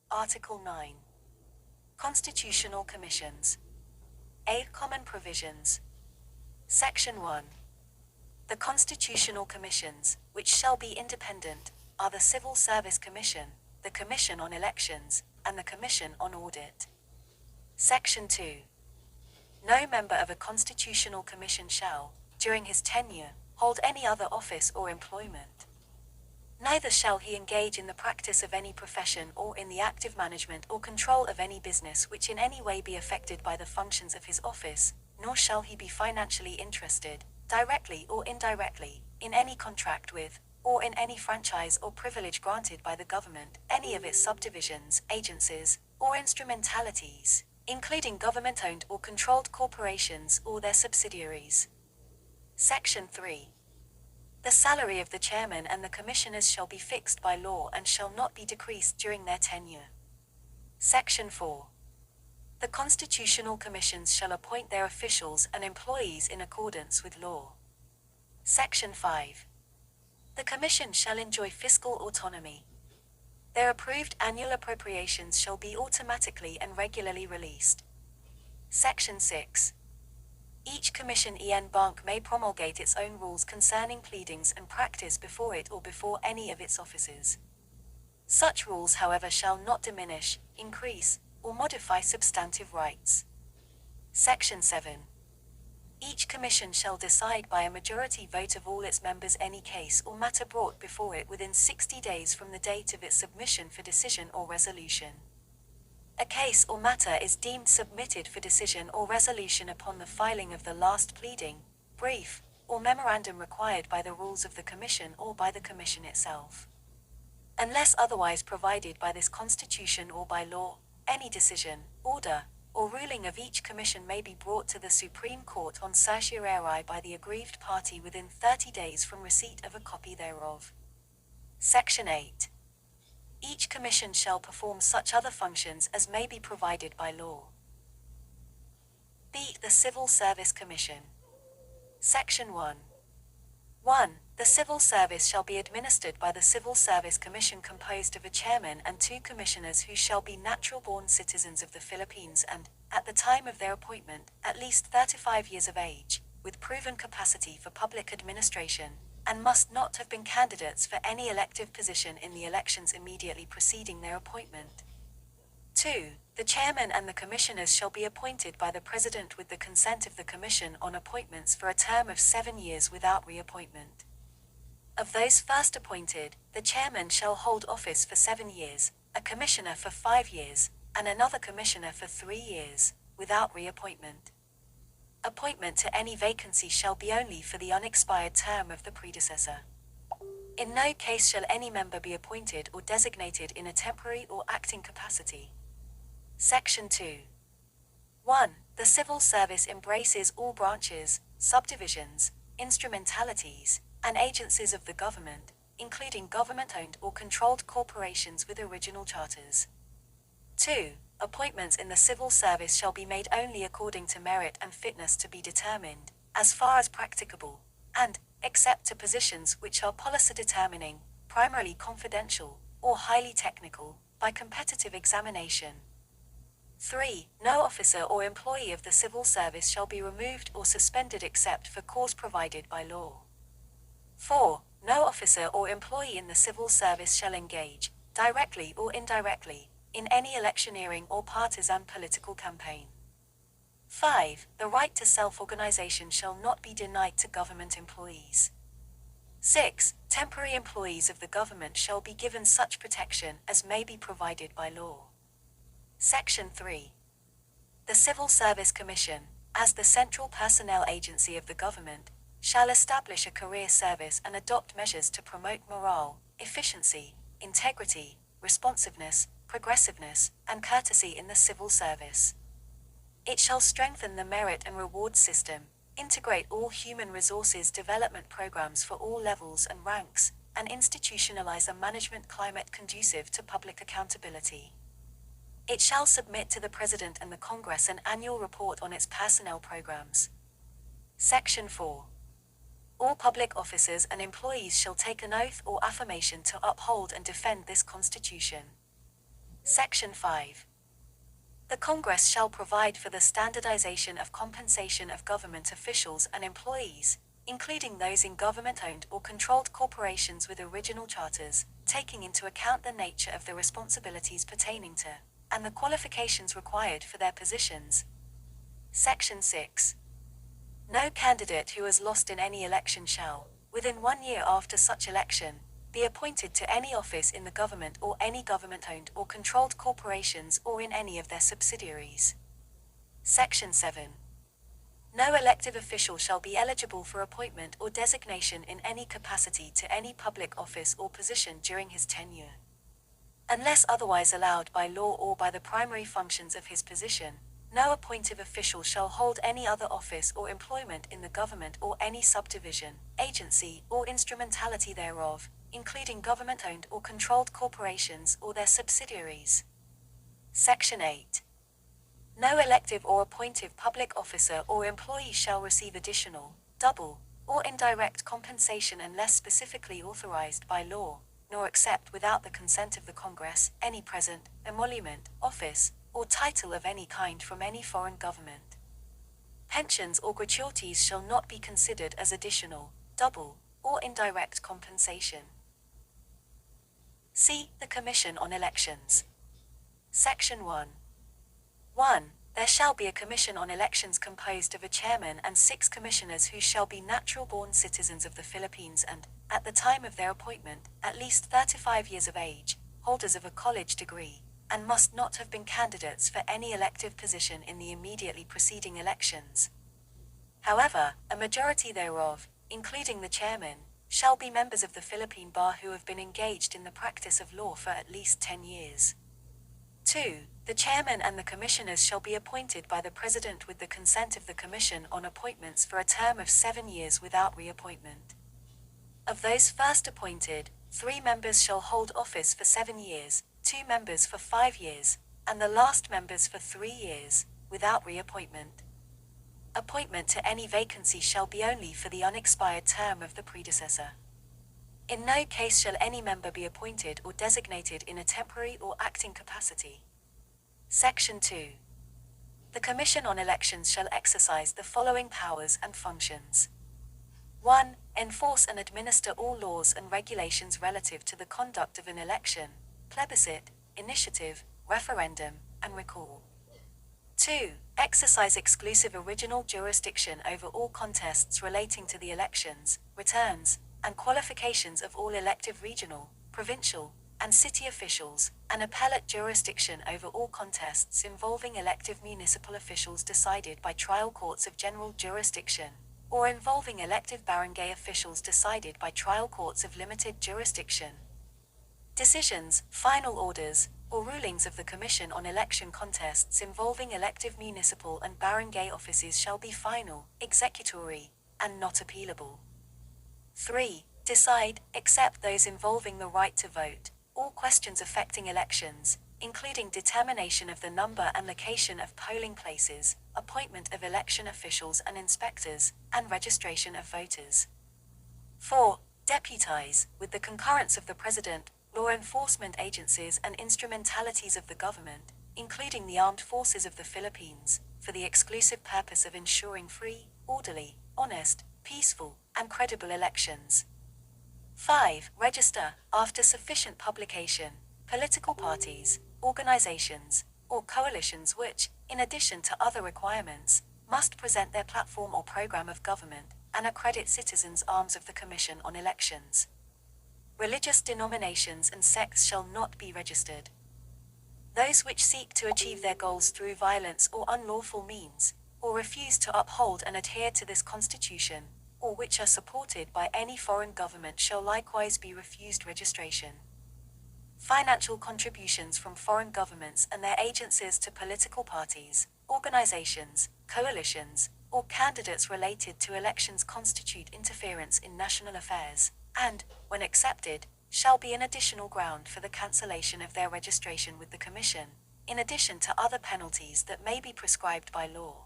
Article 9. Constitutional Commissions. A. Common Provisions. Section 1. The Constitutional Commissions, which shall be independent, are the Civil Service Commission, the Commission on Elections, and the Commission on Audit. Section 2. No member of a constitutional commission shall, during his tenure, hold any other office or employment. Neither shall he engage in the practice of any profession or in the active management or control of any business which in any way be affected by the functions of his office, nor shall he be financially interested, directly or indirectly, in any contract with, or in any franchise or privilege granted by the government, any of its subdivisions, agencies, or instrumentalities, including government-owned or controlled corporations or their subsidiaries. Section 3. The salary of the chairman and the commissioners shall be fixed by law and shall not be decreased during their tenure. Section 4. The constitutional commissions shall appoint their officials and employees in accordance with law. Section 5. The commission shall enjoy fiscal autonomy. Their approved annual appropriations shall be automatically and regularly released. Section 6. Each commission en banc may promulgate its own rules concerning pleadings and practice before it or before any of its officers. Such rules, however, shall not diminish, increase, or modify substantive rights. Section 7. Each commission shall decide by a majority vote of all its members any case or matter brought before it within 60 days from the date of its submission for decision or resolution. A case or matter is deemed submitted for decision or resolution upon the filing of the last pleading, brief, or memorandum required by the rules of the Commission or by the Commission itself. Unless otherwise provided by this Constitution or by law, any decision, order, or ruling of each Commission may be brought to the Supreme Court on certiorari by the aggrieved party within 30 days from receipt of a copy thereof. Section 8. Each commission shall perform such other functions as may be provided by law. B. The Civil Service Commission. Section 1. 1. The civil service shall be administered by the Civil Service Commission composed of a chairman and 2 commissioners who shall be natural-born citizens of the Philippines and, at the time of their appointment, at least 35 years of age, with proven capacity for public administration, and must not have been candidates for any elective position in the elections immediately preceding their appointment. 2. The chairman and the commissioners shall be appointed by the President with the consent of the Commission on appointments for a term of 7 years without reappointment. Of those first appointed, the chairman shall hold office for 7 years, a commissioner for 5 years, and another commissioner for 3 years, without reappointment. Appointment to any vacancy shall be only for the unexpired term of the predecessor. In no case shall any member be appointed or designated in a temporary or acting capacity. Section 2. 1. The civil service embraces all branches, subdivisions, instrumentalities, and agencies of the government, including government-owned or controlled corporations with original charters. 2. Appointments in the civil service shall be made only according to merit and fitness to be determined, as far as practicable, and, except to positions which are policy determining, primarily confidential, or highly technical, by competitive examination. 3. No officer or employee of the civil service shall be removed or suspended except for cause provided by law. 4. No officer or employee in the civil service shall engage, directly or indirectly, in any electioneering or partisan political campaign. 5. The right to self-organization shall not be denied to government employees. 6. Temporary employees of the government shall be given such protection as may be provided by law. Section 3. The Civil Service Commission, as the central personnel agency of the government, shall establish a career service and adopt measures to promote morale, efficiency, integrity, responsiveness, progressiveness, and courtesy in the civil service. It shall strengthen the merit and reward system, integrate all human resources development programs for all levels and ranks, and institutionalize a management climate conducive to public accountability. It shall submit to the President and the Congress an annual report on its personnel programs. Section 4. All public officers and employees shall take an oath or affirmation to uphold and defend this Constitution. Section 5. The Congress shall provide for the standardization of compensation of government officials and employees, including those in government-owned or controlled corporations with original charters, taking into account the nature of the responsibilities pertaining to, and the qualifications required for their positions. Section 6. No candidate who has lost in any election shall, within 1 year after such election, be appointed to any office in the government or any government-owned or controlled corporations or in any of their subsidiaries. Section 7. No elective official shall be eligible for appointment or designation in any capacity to any public office or position during his tenure, unless otherwise allowed by law or by the primary functions of his position. No appointive official shall hold any other office or employment in the government or any subdivision, agency, or instrumentality thereof, including government-owned or controlled corporations or their subsidiaries. Section 8. No elective or appointive public officer or employee shall receive additional, double, or indirect compensation unless specifically authorized by law, nor accept without the consent of the Congress any present, emolument, office, or title of any kind from any foreign government. Pensions or gratuities shall not be considered as additional, double, or indirect compensation. See the Commission on Elections. Section 1. 1. There shall be a Commission on Elections composed of a chairman and 6 commissioners who shall be natural-born citizens of the Philippines and, at the time of their appointment, at least 35 years of age, holders of a college degree, and must not have been candidates for any elective position in the immediately preceding elections. However, a majority thereof, including the chairman, shall be members of the Philippine Bar who have been engaged in the practice of law for at least 10 years. 2. The chairman and the commissioners shall be appointed by the President with the consent of the Commission on Appointments for a term of 7 years without reappointment. Of those first appointed, 3 members shall hold office for 7 years, 2 members for 5 years, and the last members for 3 years, without reappointment. Appointment to any vacancy shall be only for the unexpired term of the predecessor. In no case shall any member be appointed or designated in a temporary or acting capacity. Section 2. The Commission on Elections shall exercise the following powers and functions. 1. Enforce and administer all laws and regulations relative to the conduct of an election, plebiscite, initiative, referendum, and recall. 2. Exercise exclusive original jurisdiction over all contests relating to the elections, returns, and qualifications of all elective regional, provincial, and city officials, and appellate jurisdiction over all contests involving elective municipal officials decided by trial courts of general jurisdiction, or involving elective barangay officials decided by trial courts of limited jurisdiction. Decisions, final orders, or rulings of the Commission on Election contests involving elective municipal and barangay offices shall be final, executory, and not appealable. 3. Decide, except those involving the right to vote, all questions affecting elections, including determination of the number and location of polling places, appointment of election officials and inspectors, and registration of voters. 4. Deputize, with the concurrence of the President, law enforcement agencies and instrumentalities of the government, including the armed forces of the Philippines, for the exclusive purpose of ensuring free, orderly, honest, peaceful, and credible elections. 5. Register, after sufficient publication, political parties, organizations, or coalitions which, in addition to other requirements, must present their platform or program of government, and accredit citizens' arms of the Commission on Elections. Religious denominations and sects shall not be registered. Those which seek to achieve their goals through violence or unlawful means, or refuse to uphold and adhere to this Constitution, or which are supported by any foreign government shall likewise be refused registration. Financial contributions from foreign governments and their agencies to political parties, organizations, coalitions, or candidates related to elections constitute interference in national affairs, and, when accepted, shall be an additional ground for the cancellation of their registration with the Commission, in addition to other penalties that may be prescribed by law.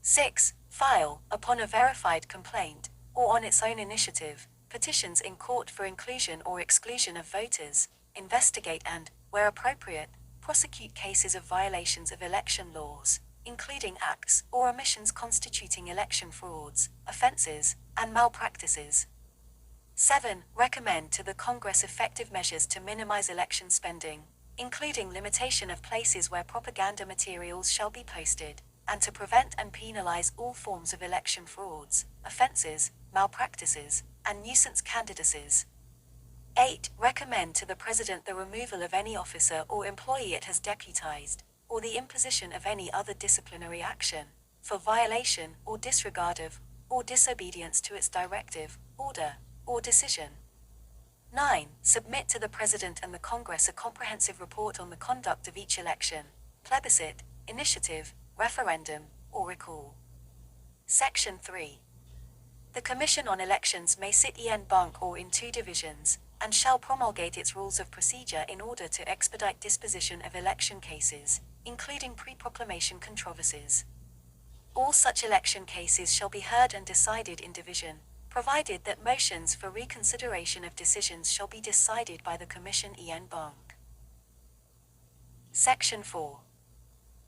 6. File, upon a verified complaint, or on its own initiative, petitions in court for inclusion or exclusion of voters, investigate and, where appropriate, prosecute cases of violations of election laws, including acts or omissions constituting election frauds, offenses, and malpractices. 7. Recommend to the Congress effective measures to minimize election spending, including limitation of places where propaganda materials shall be posted, and to prevent and penalize all forms of election frauds, offenses, malpractices, and nuisance candidacies. 8. Recommend to the President the removal of any officer or employee it has deputized, or the imposition of any other disciplinary action, for violation or disregard of, or disobedience to its directive, order, or decision. 9. Submit to the President and the Congress a comprehensive report on the conduct of each election, plebiscite, initiative, referendum, or recall. Section 3. The Commission on Elections may sit en banc or in two divisions, and shall promulgate its rules of procedure in order to expedite disposition of election cases, including pre-proclamation controversies. All such election cases shall be heard and decided in division, provided that motions for reconsideration of decisions shall be decided by the Commission en banc. Section 4.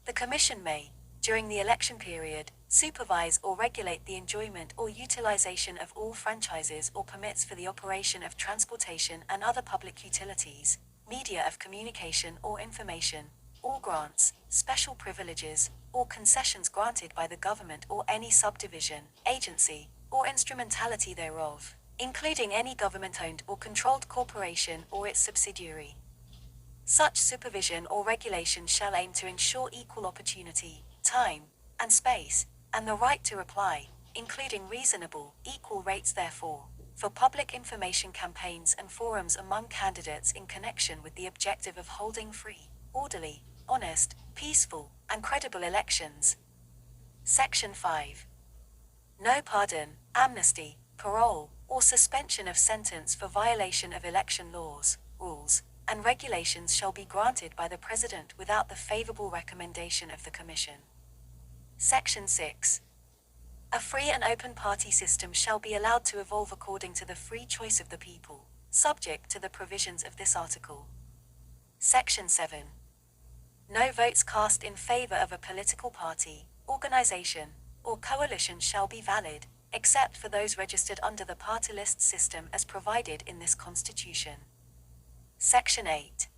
The Commission may, during the election period, supervise or regulate the enjoyment or utilization of all franchises or permits for the operation of transportation and other public utilities, media of communication or information, all grants, special privileges, or concessions granted by the government or any subdivision, agency, or instrumentality thereof, including any government-owned or controlled corporation or its subsidiary. Such supervision or regulation shall aim to ensure equal opportunity, time, and space, and the right to reply, including reasonable, equal rates therefore, for public information campaigns and forums among candidates in connection with the objective of holding free, orderly, honest, peaceful, and credible elections. Section 5. No pardon, amnesty, parole, or suspension of sentence for violation of election laws, rules, and regulations shall be granted by the President without the favorable recommendation of the Commission. Section 6. A free and open party system shall be allowed to evolve according to the free choice of the people, subject to the provisions of this article. Section 7. No votes cast in favor of a political party, organization, or coalition shall be valid, except for those registered under the party list system as provided in this Constitution. Section 8.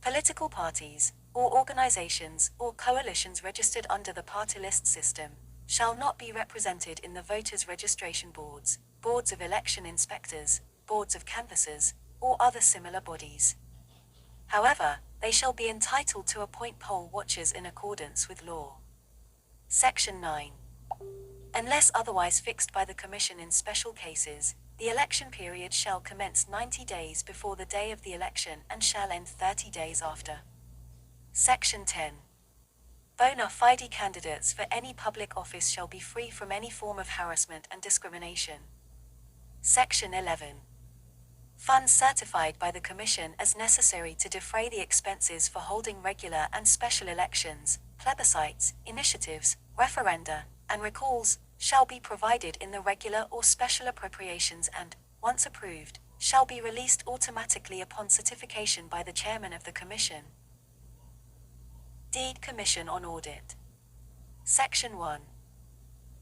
Political parties, or organizations, or coalitions registered under the party list system, shall not be represented in the voters' registration boards, boards of election inspectors, boards of canvassers, or other similar bodies. However, they shall be entitled to appoint poll watchers in accordance with law. Section 9. Unless otherwise fixed by the Commission in special cases, the election period shall commence 90 days before the day of the election and shall end 30 days after. Section 10. Bona fide candidates for any public office shall be free from any form of harassment and discrimination. Section 11. Funds certified by the Commission as necessary to defray the expenses for holding regular and special elections, plebiscites, initiatives, referenda, and recalls, shall be provided in the regular or special appropriations and, once approved, shall be released automatically upon certification by the Chairman of the Commission. Deed Commission on Audit. Section 1.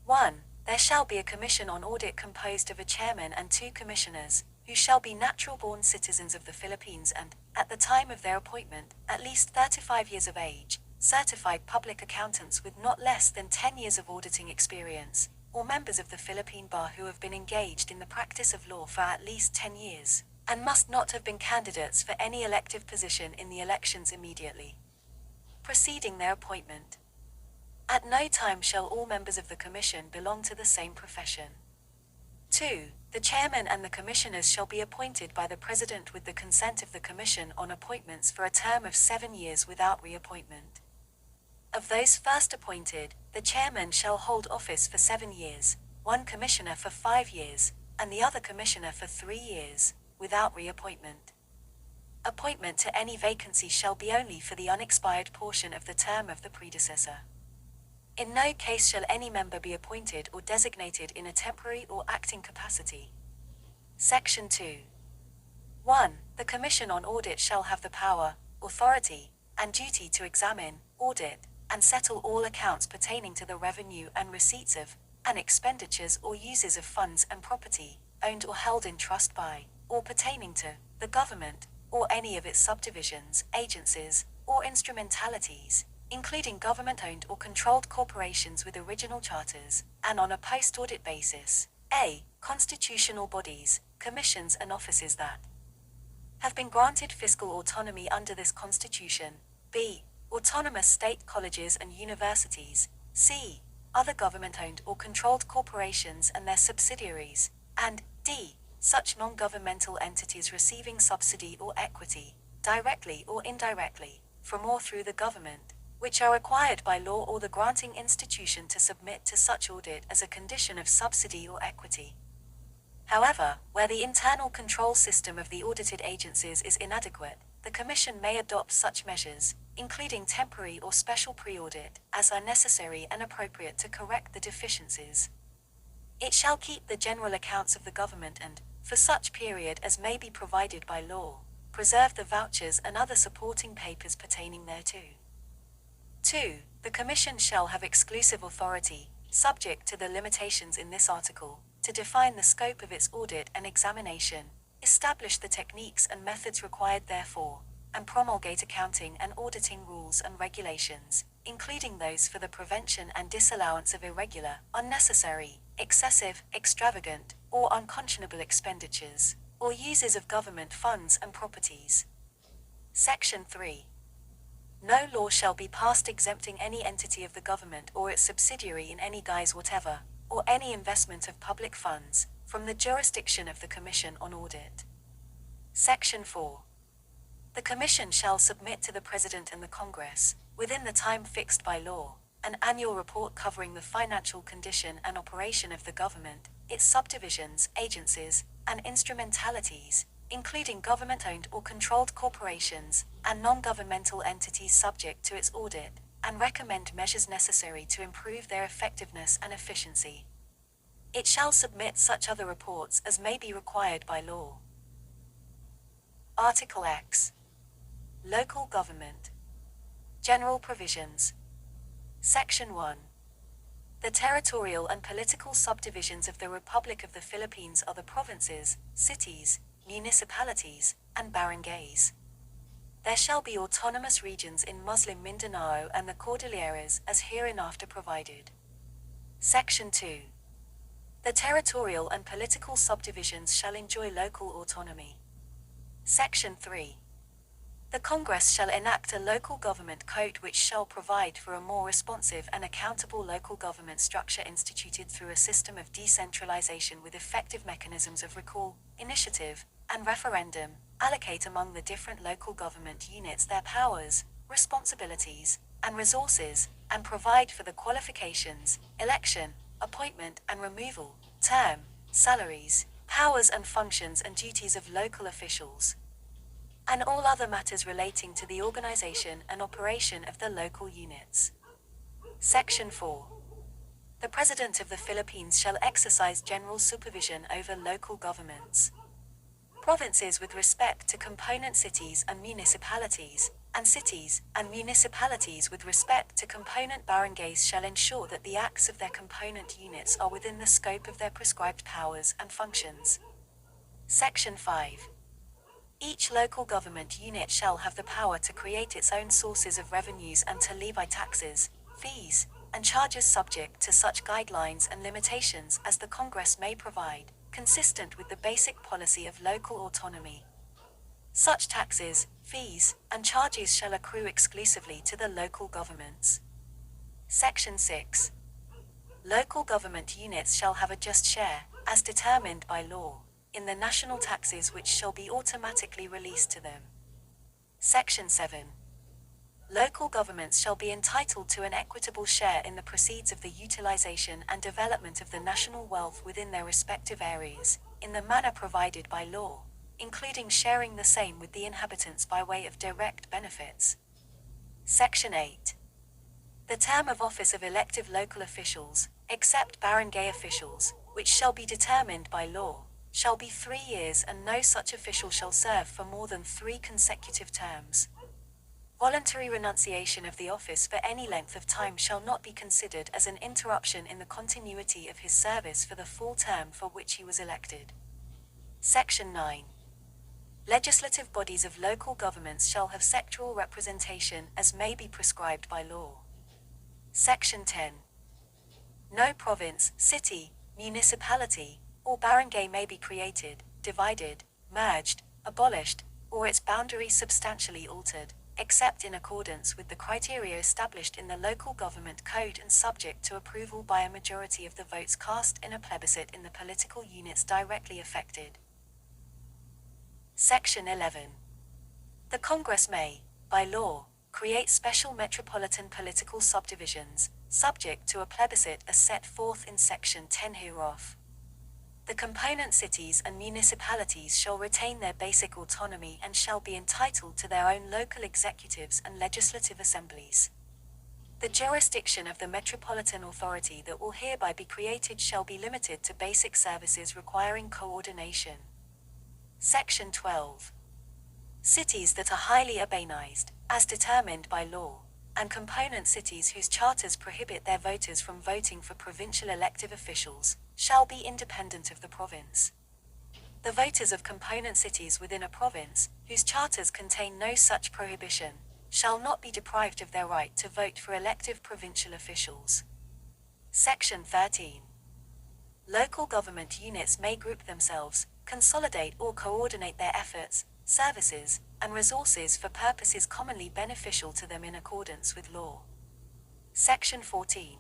1. There shall be a Commission on Audit composed of a Chairman and 2 Commissioners, who shall be natural-born citizens of the Philippines and, at the time of their appointment, at least 35 years of age, certified public accountants with not less than 10 years of auditing experience, or members of the Philippine Bar who have been engaged in the practice of law for at least 10 years, and must not have been candidates for any elective position in the elections immediately preceding their appointment. At no time shall all members of the Commission belong to the same profession. 2. The Chairman and the Commissioners shall be appointed by the President with the consent of the Commission on appointments for a term of 7 years without reappointment. Of those first appointed, the Chairman shall hold office for 7 years, 1 Commissioner for 5 years, and the other Commissioner for 3 years, without reappointment. Appointment to any vacancy shall be only for the unexpired portion of the term of the predecessor. In no case shall any member be appointed or designated in a temporary or acting capacity. Section 2. 1. The Commission on Audit shall have the power, authority, and duty to examine, audit, and settle all accounts pertaining to the revenue and receipts of, and expenditures or uses of funds and property, owned or held in trust by, or pertaining to, the government, or any of its subdivisions, agencies, or instrumentalities, including government-owned or controlled corporations with original charters, and on a post-audit basis, a. Constitutional bodies, commissions and offices that have been granted fiscal autonomy under this Constitution, b. Autonomous state colleges and universities, c. Other government-owned or controlled corporations and their subsidiaries, and d. Such non-governmental entities receiving subsidy or equity, directly or indirectly, from or through the government, which are required by law or the granting institution to submit to such audit as a condition of subsidy or equity. However, where the internal control system of the audited agencies is inadequate, the Commission may adopt such measures, including temporary or special pre-audit, as are necessary and appropriate to correct the deficiencies. It shall keep the general accounts of the government and, for such period as may be provided by law, preserve the vouchers and other supporting papers pertaining thereto. 2. The Commission shall have exclusive authority, subject to the limitations in this article, to define the scope of its audit and examination, establish the techniques and methods required therefor, and promulgate accounting and auditing rules and regulations, including those for the prevention and disallowance of irregular, unnecessary, excessive, extravagant, or unconscionable expenditures, or uses of government funds and properties. Section 3. No law shall be passed exempting any entity of the government or its subsidiary in any guise whatever, or any investment of public funds, from the jurisdiction of the Commission on Audit. Section 4. The Commission shall submit to the President and the Congress, within the time fixed by law, an annual report covering the financial condition and operation of the government, its subdivisions, agencies, and instrumentalities, including government-owned or controlled corporations, and non-governmental entities subject to its audit, and recommend measures necessary to improve their effectiveness and efficiency. It shall submit such other reports as may be required by law. Article X. Local Government. General Provisions. Section 1. The territorial and political subdivisions of the Republic of the Philippines are the provinces, cities, municipalities, and barangays. There shall be autonomous regions in Muslim Mindanao and the Cordilleras as hereinafter provided. Section 2. The territorial and political subdivisions shall enjoy local autonomy. Section 3. The Congress shall enact a local government code which shall provide for a more responsive and accountable local government structure instituted through a system of decentralization with effective mechanisms of recall, initiative, and referendum, allocate among the different local government units their powers, responsibilities, and resources, and provide for the qualifications, election, appointment and removal, term, salaries, powers and functions and duties of local officials, and all other matters relating to the organization and operation of the local units. Section 4. The President of the Philippines shall exercise general supervision over local governments. Provinces with respect to component cities and municipalities, and cities and municipalities with respect to component barangays shall ensure that the acts of their component units are within the scope of their prescribed powers and functions. Section 5. Each local government unit shall have the power to create its own sources of revenues and to levy taxes, fees, and charges subject to such guidelines and limitations as the Congress may provide, consistent with the basic policy of local autonomy. Such taxes, fees, and charges shall accrue exclusively to the local governments. Section 6. Local government units shall have a just share, as determined by law, in the national taxes which shall be automatically released to them. Section 7. Local governments shall be entitled to an equitable share in the proceeds of the utilization and development of the national wealth within their respective areas, in the manner provided by law, including sharing the same with the inhabitants by way of direct benefits. Section 8. The term of office of elective local officials, except barangay officials, which shall be determined by law, shall be 3 years and no such official shall serve for more than 3 consecutive terms. Voluntary renunciation of the office for any length of time shall not be considered as an interruption in the continuity of his service for the full term for which he was elected. Section 9. Legislative bodies of local governments shall have sectoral representation as may be prescribed by law. Section 10. No province, city, municipality, or barangay may be created, divided, merged, abolished, or its boundary substantially altered, except in accordance with the criteria established in the Local Government Code and subject to approval by a majority of the votes cast in a plebiscite in the political units directly affected. Section 11. The Congress may, by law, create special metropolitan political subdivisions, subject to a plebiscite as set forth in Section 10 hereof. The component cities and municipalities shall retain their basic autonomy and shall be entitled to their own local executives and legislative assemblies. The jurisdiction of the metropolitan authority that will hereby be created shall be limited to basic services requiring coordination. Section 12. Cities that are highly urbanized, as determined by law, and component cities whose charters prohibit their voters from voting for provincial elective officials, shall be independent of the province. The voters of component cities within a province, whose charters contain no such prohibition, shall not be deprived of their right to vote for elective provincial officials. Section 13. Local government units may group themselves, consolidate or coordinate their efforts, services, and resources for purposes commonly beneficial to them in accordance with law. Section 14.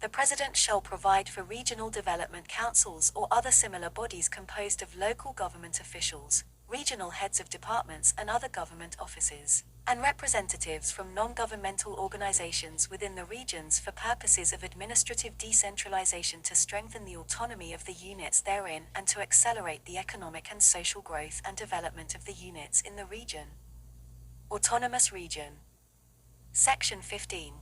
The President shall provide for regional development councils or other similar bodies composed of local government officials, regional heads of departments and other government offices, and representatives from non-governmental organizations within the regions for purposes of administrative decentralization to strengthen the autonomy of the units therein and to accelerate the economic and social growth and development of the units in the region. Autonomous Region. Section 15.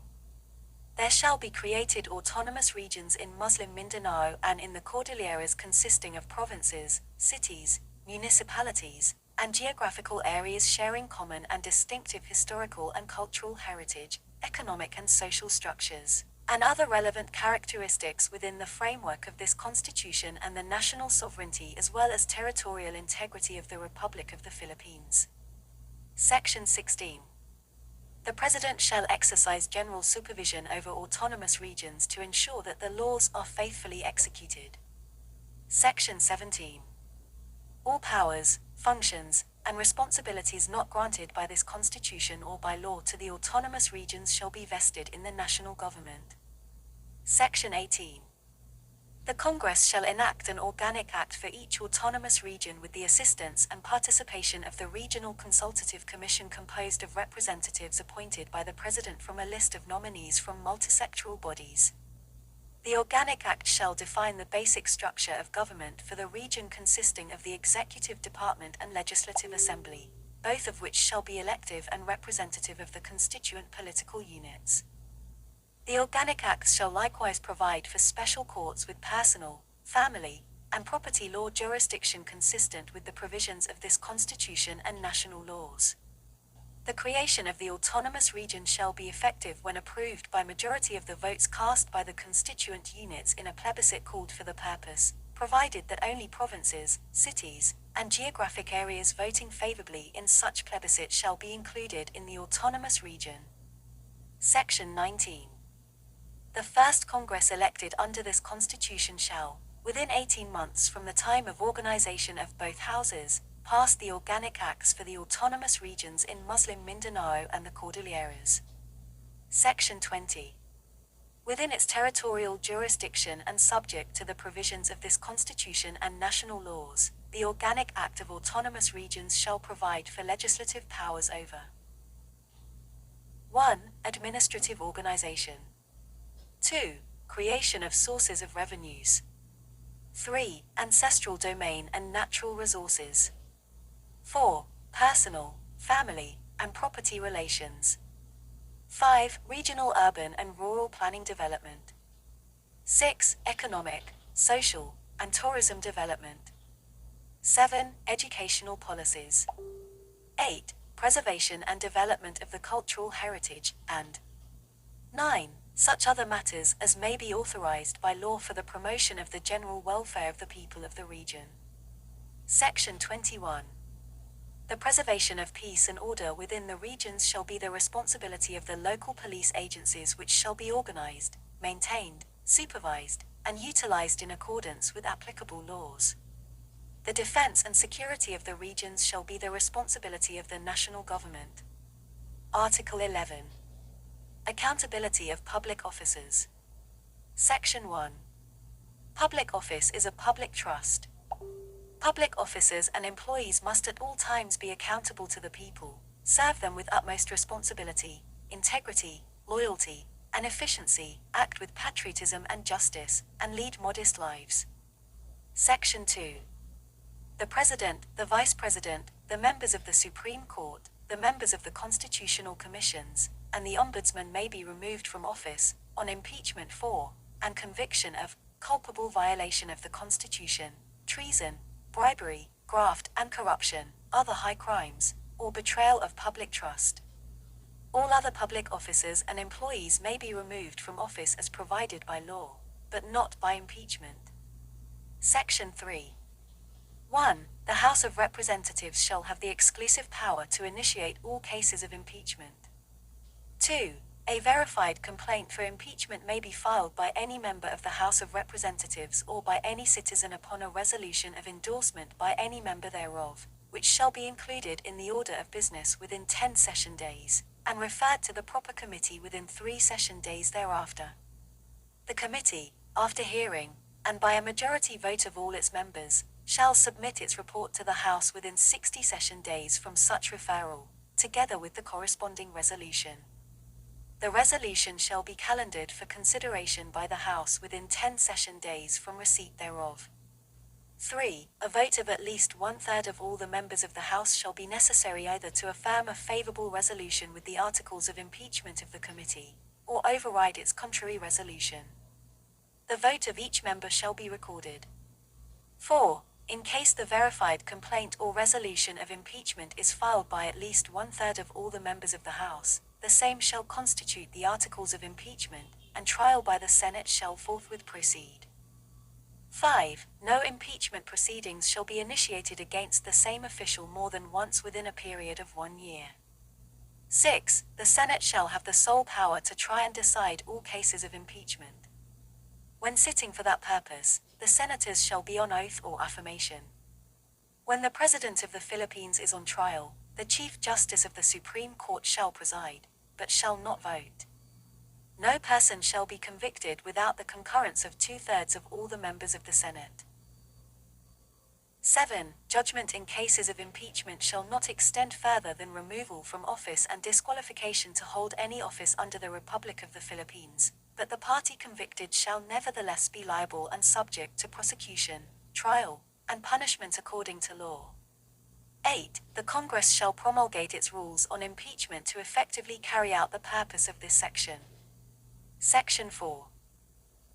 There shall be created autonomous regions in Muslim Mindanao and in the Cordilleras consisting of provinces, cities, municipalities, and geographical areas sharing common and distinctive historical and cultural heritage, economic and social structures, and other relevant characteristics within the framework of this Constitution and the national sovereignty as well as territorial integrity of the Republic of the Philippines. Section 16. The President shall exercise general supervision over autonomous regions to ensure that the laws are faithfully executed. Section 17. All powers, functions, and responsibilities not granted by this Constitution or by law to the autonomous regions shall be vested in the national government. Section 18. The Congress shall enact an organic act for each autonomous region with the assistance and participation of the Regional Consultative Commission composed of representatives appointed by the President from a list of nominees from multisectoral bodies. The Organic Act shall define the basic structure of government for the region consisting of the Executive Department and Legislative Assembly, both of which shall be elective and representative of the constituent political units. The Organic Acts shall likewise provide for special courts with personal, family, and property law jurisdiction consistent with the provisions of this Constitution and national laws. The creation of the autonomous region shall be effective when approved by majority of the votes cast by the constituent units in a plebiscite called for the purpose, provided that only provinces, cities, and geographic areas voting favorably in such plebiscite shall be included in the autonomous region. Section 19. The first Congress elected under this Constitution shall, within 18 months from the time of organization of both houses, pass the Organic Acts for the autonomous regions in Muslim Mindanao and the Cordilleras. Section 20. Within its territorial jurisdiction and subject to the provisions of this Constitution and national laws, the Organic Act of Autonomous Regions shall provide for legislative powers over 1. Administrative organization. 2. Creation of sources of revenues. 3. Ancestral domain and natural resources. 4. Personal, family, and property relations. 5. Regional urban and rural planning development. 6. Economic, social, and tourism development. 7. Educational policies. 8. preservation and development of the cultural heritage, and 9. Such other matters as may be authorized by law for the promotion of the general welfare of the people of the region. Section 21. The preservation of peace and order within the regions shall be the responsibility of the local police agencies, which shall be organized, maintained, supervised, and utilized in accordance with applicable laws. The defense and security of the regions shall be the responsibility of the national government. Article 11. Accountability of public officers. Section 1. Public office is a public trust. Public officers and employees must at all times be accountable to the people, serve them with utmost responsibility, integrity, loyalty, and efficiency, act with patriotism and justice, and lead modest lives. Section 2. The President, the Vice President, the members of the Supreme Court, the members of the Constitutional Commissions, and the Ombudsman may be removed from office, on impeachment for, and conviction of, culpable violation of the Constitution, treason, bribery, graft and corruption, other high crimes, or betrayal of public trust. All other public officers and employees may be removed from office as provided by law, but not by impeachment. Section 3. 1. The House of Representatives shall have the exclusive power to initiate all cases of impeachment. 2. A verified complaint for impeachment may be filed by any member of the House of Representatives or by any citizen upon a resolution of endorsement by any member thereof, which shall be included in the order of business within 10 session days, and referred to the proper committee within 3 session days thereafter. The committee, after hearing, and by a majority vote of all its members, shall submit its report to the House within 60 session days from such referral, together with the corresponding resolution. The resolution shall be calendared for consideration by the House within 10 session days from receipt thereof. 3. A vote of at least 1/3 of all the members of the House shall be necessary either to affirm a favorable resolution with the articles of impeachment of the committee, or override its contrary resolution. The vote of each member shall be recorded. 4. In case the verified complaint or resolution of impeachment is filed by at least 1/3 of all the members of the House, the same shall constitute the articles of impeachment, and trial by the Senate shall forthwith proceed. 5. No impeachment proceedings shall be initiated against the same official more than once within a period of 1 year. 6. The Senate shall have the sole power to try and decide all cases of impeachment. When sitting for that purpose, the senators shall be on oath or affirmation. When the President of the Philippines is on trial, the Chief Justice of the Supreme Court shall preside, but shall not vote. No person shall be convicted without the concurrence of 2/3 of all the members of the Senate. 7. Judgment in cases of impeachment shall not extend further than removal from office and disqualification to hold any office under the Republic of the Philippines, but the party convicted shall nevertheless be liable and subject to prosecution, trial, and punishment according to law. 8. The Congress shall promulgate its rules on impeachment to effectively carry out the purpose of this section. Section 4.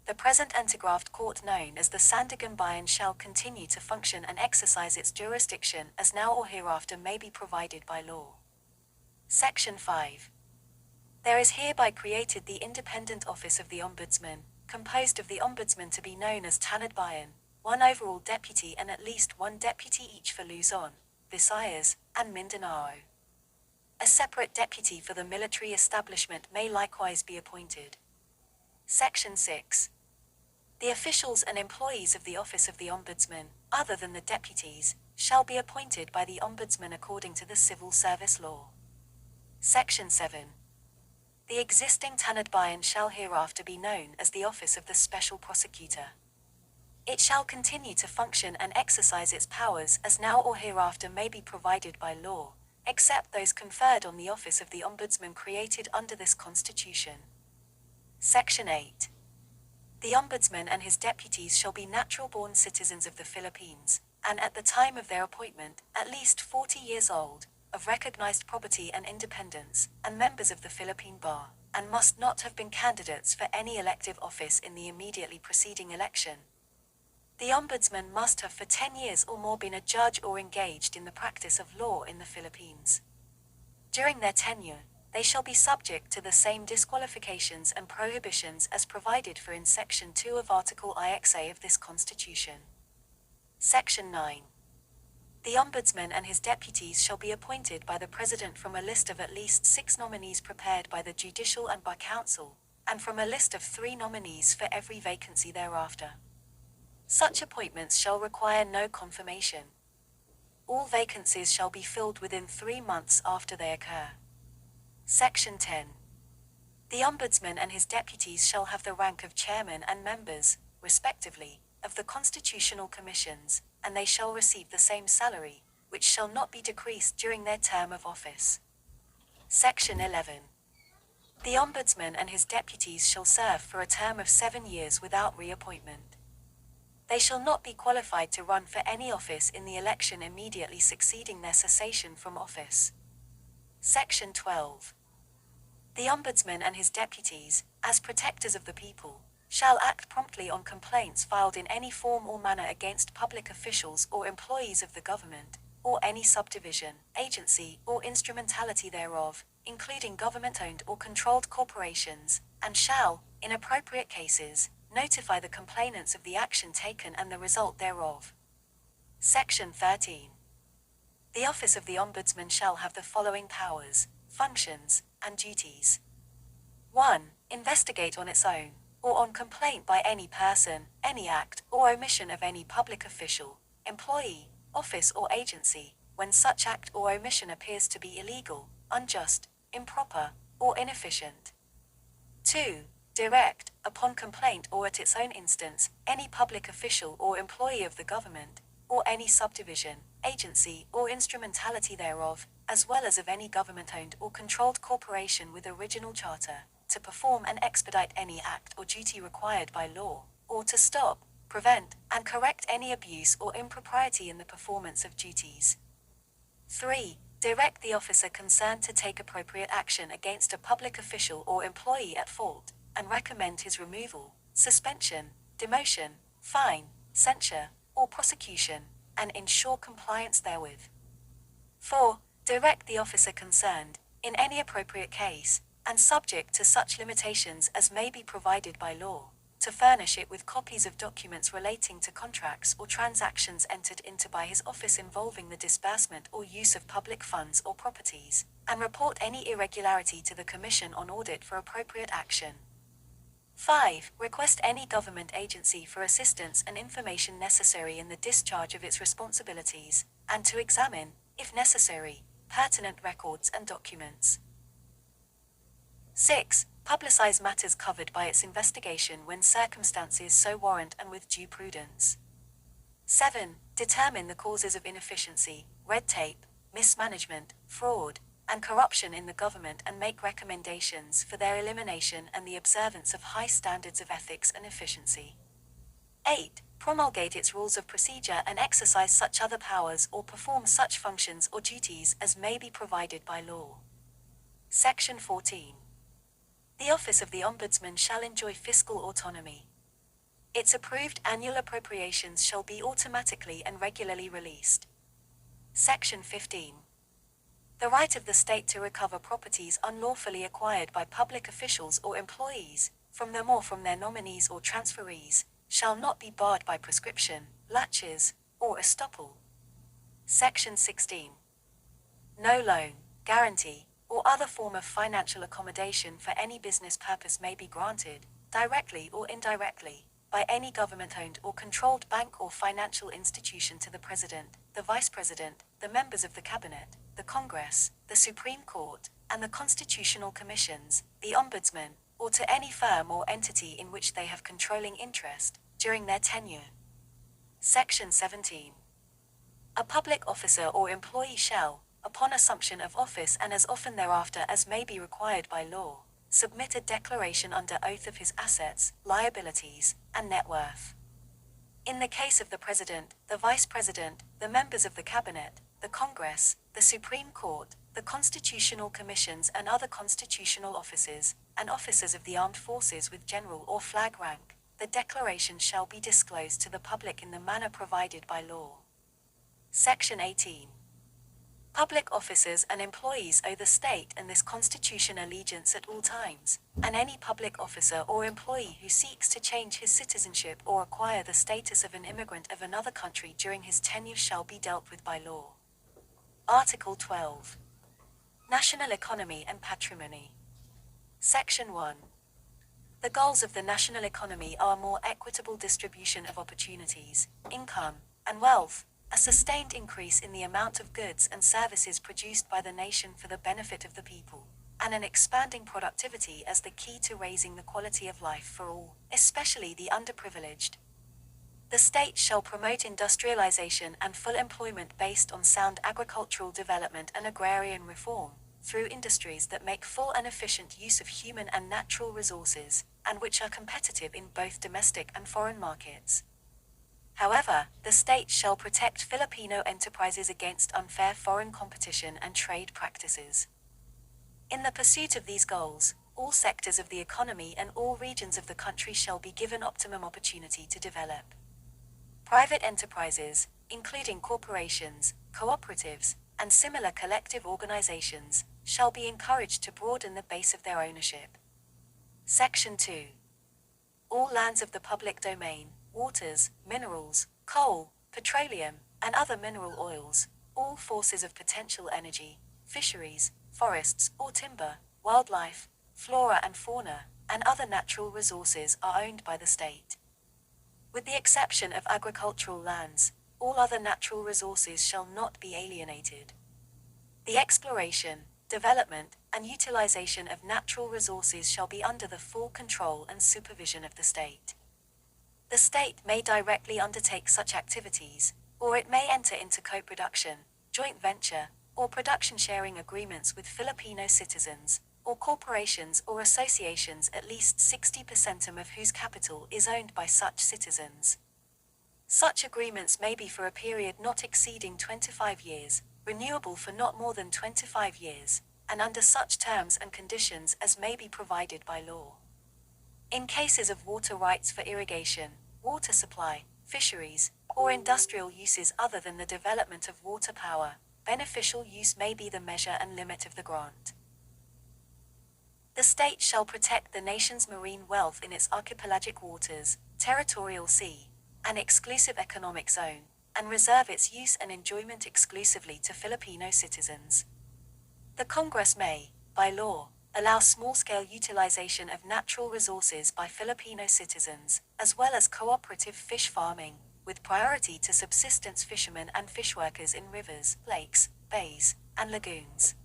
The present Antigraft Court known as the Sandigan shall continue to function and exercise its jurisdiction as now or hereafter may be provided by law. Section 5. There is hereby created the Independent Office of the Ombudsman, composed of the Ombudsman to be known as Tanod Bayan, 1 overall deputy and at least 1 deputy each for Luzon, Visayas, and Mindanao. A separate deputy for the military establishment may likewise be appointed. Section 6. The officials and employees of the Office of the Ombudsman, other than the deputies, shall be appointed by the Ombudsman according to the Civil Service Law. Section 7. The existing Tanod Bayan shall hereafter be known as the Office of the Special Prosecutor. It shall continue to function and exercise its powers as now or hereafter may be provided by law, except those conferred on the Office of the Ombudsman created under this Constitution. Section 8. The Ombudsman and his deputies shall be natural-born citizens of the Philippines, and at the time of their appointment, at least 40 years old, of recognized probity and independence, and members of the Philippine Bar, and must not have been candidates for any elective office in the immediately preceding election. The Ombudsman must have for 10 years or more been a judge or engaged in the practice of law in the Philippines. During their tenure, they shall be subject to the same disqualifications and prohibitions as provided for in Section 2 of Article IXA of this Constitution. Section 9. The Ombudsman and his deputies shall be appointed by the President from a list of at least 6 nominees prepared by the Judicial and by Council, and from a list of 3 nominees for every vacancy thereafter. Such appointments shall require no confirmation. All vacancies shall be filled within 3 months after they occur. Section 10. The Ombudsman and his deputies shall have the rank of chairman and members, respectively, of the constitutional commissions, and they shall receive the same salary, which shall not be decreased during their term of office. Section 11. The Ombudsman and his deputies shall serve for a term of 7 years without reappointment. They shall not be qualified to run for any office in the election immediately succeeding their cessation from office. Section 12. The Ombudsman and his deputies, as protectors of the people, shall act promptly on complaints filed in any form or manner against public officials or employees of the government, or any subdivision, agency, or instrumentality thereof, including government-owned or controlled corporations, and shall, in appropriate cases, notify the complainants of the action taken and the result thereof. Section 13. The office of the Ombudsman shall have the following powers, functions, and duties. 1. Investigate on its own, or on complaint by any person, any act or omission of any public official, employee, office or agency, when such act or omission appears to be illegal, unjust, improper, or inefficient. 2. Direct, upon complaint or at its own instance, any public official or employee of the government, or any subdivision, agency or instrumentality thereof, as well as of any government-owned or controlled corporation with original charter, to perform and expedite any act or duty required by law, or to stop, prevent, and correct any abuse or impropriety in the performance of duties. 3. Direct the officer concerned to take appropriate action against a public official or employee at fault, and recommend his removal, suspension, demotion, fine, censure, or prosecution, and ensure compliance therewith. 4. Direct the officer concerned, in any appropriate case, and subject to such limitations as may be provided by law, to furnish it with copies of documents relating to contracts or transactions entered into by his office involving the disbursement or use of public funds or properties, and report any irregularity to the Commission on Audit for appropriate action. 5. Request any government agency for assistance and information necessary in the discharge of its responsibilities, and to examine, if necessary, pertinent records and documents. 6. Publicize matters covered by its investigation when circumstances so warrant and with due prudence. 7. Determine the causes of inefficiency, red tape, mismanagement, fraud, and corruption in the government and make recommendations for their elimination and the observance of high standards of ethics and efficiency. 8. Promulgate its rules of procedure and exercise such other powers or perform such functions or duties as may be provided by law. Section 14. The office of the Ombudsman shall enjoy fiscal autonomy. Its approved annual appropriations shall be automatically and regularly released. Section 15. The right of the state to recover properties unlawfully acquired by public officials or employees, from them or from their nominees or transferees, shall not be barred by prescription, laches, or estoppel. Section 16. No loan, guarantee, or other form of financial accommodation for any business purpose may be granted, directly or indirectly, by any government-owned or controlled bank or financial institution to the President, the Vice President, the members of the Cabinet, the Congress, the Supreme Court, and the Constitutional Commissions, the Ombudsman, or to any firm or entity in which they have controlling interest, during their tenure. Section 17. A public officer or employee shall, upon assumption of office and as often thereafter as may be required by law, submit a declaration under oath of his assets, liabilities, and net worth. In the case of the President, the Vice President, the members of the Cabinet, the Congress, the Supreme Court, the Constitutional Commissions and other constitutional offices, and officers of the armed forces with general or flag rank, the declaration shall be disclosed to the public in the manner provided by law. Section 18. Public officers and employees owe the state and this Constitution allegiance at all times, and any public officer or employee who seeks to change his citizenship or acquire the status of an immigrant of another country during his tenure shall be dealt with by law. Article 12. National Economy and Patrimony. Section 1. The goals of the national economy are a more equitable distribution of opportunities, income, and wealth, a sustained increase in the amount of goods and services produced by the nation for the benefit of the people, and an expanding productivity as the key to raising the quality of life for all, especially the underprivileged. The state shall promote industrialization and full employment based on sound agricultural development and agrarian reform, through industries that make full and efficient use of human and natural resources, and which are competitive in both domestic and foreign markets. However, the state shall protect Filipino enterprises against unfair foreign competition and trade practices. In the pursuit of these goals, all sectors of the economy and all regions of the country shall be given optimum opportunity to develop. Private enterprises, including corporations, cooperatives, and similar collective organizations, shall be encouraged to broaden the base of their ownership. Section 2. All lands of the public domain, waters, minerals, coal, petroleum, and other mineral oils, all sources of potential energy, fisheries, forests or timber, wildlife, flora and fauna, and other natural resources are owned by the state. With the exception of agricultural lands, all other natural resources shall not be alienated. The exploration, development, and utilization of natural resources shall be under the full control and supervision of the state. The state may directly undertake such activities, or it may enter into co-production, joint venture, or production sharing agreements with Filipino citizens, or corporations or associations at least 60% of whose capital is owned by such citizens. Such agreements may be for a period not exceeding 25 years, renewable for not more than 25 years, and under such terms and conditions as may be provided by law. In cases of water rights for irrigation, water supply, fisheries, or industrial uses other than the development of water power, beneficial use may be the measure and limit of the grant. The state shall protect the nation's marine wealth in its archipelagic waters, territorial sea, and exclusive economic zone, and reserve its use and enjoyment exclusively to Filipino citizens. The Congress may, by law, allow small-scale utilization of natural resources by Filipino citizens, as well as cooperative fish farming, with priority to subsistence fishermen and fishworkers in rivers, lakes, bays, and lagoons.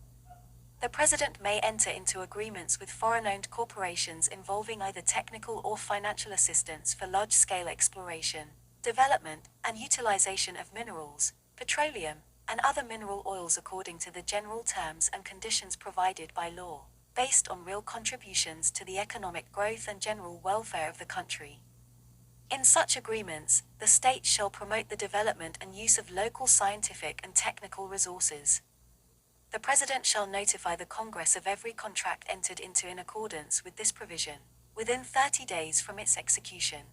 The President may enter into agreements with foreign-owned corporations involving either technical or financial assistance for large-scale exploration, development, and utilization of minerals, petroleum, and other mineral oils according to the general terms and conditions provided by law, based on real contributions to the economic growth and general welfare of the country. In such agreements, the state shall promote the development and use of local scientific and technical resources. The President shall notify the Congress of every contract entered into in accordance with this provision, within 30 days from its execution.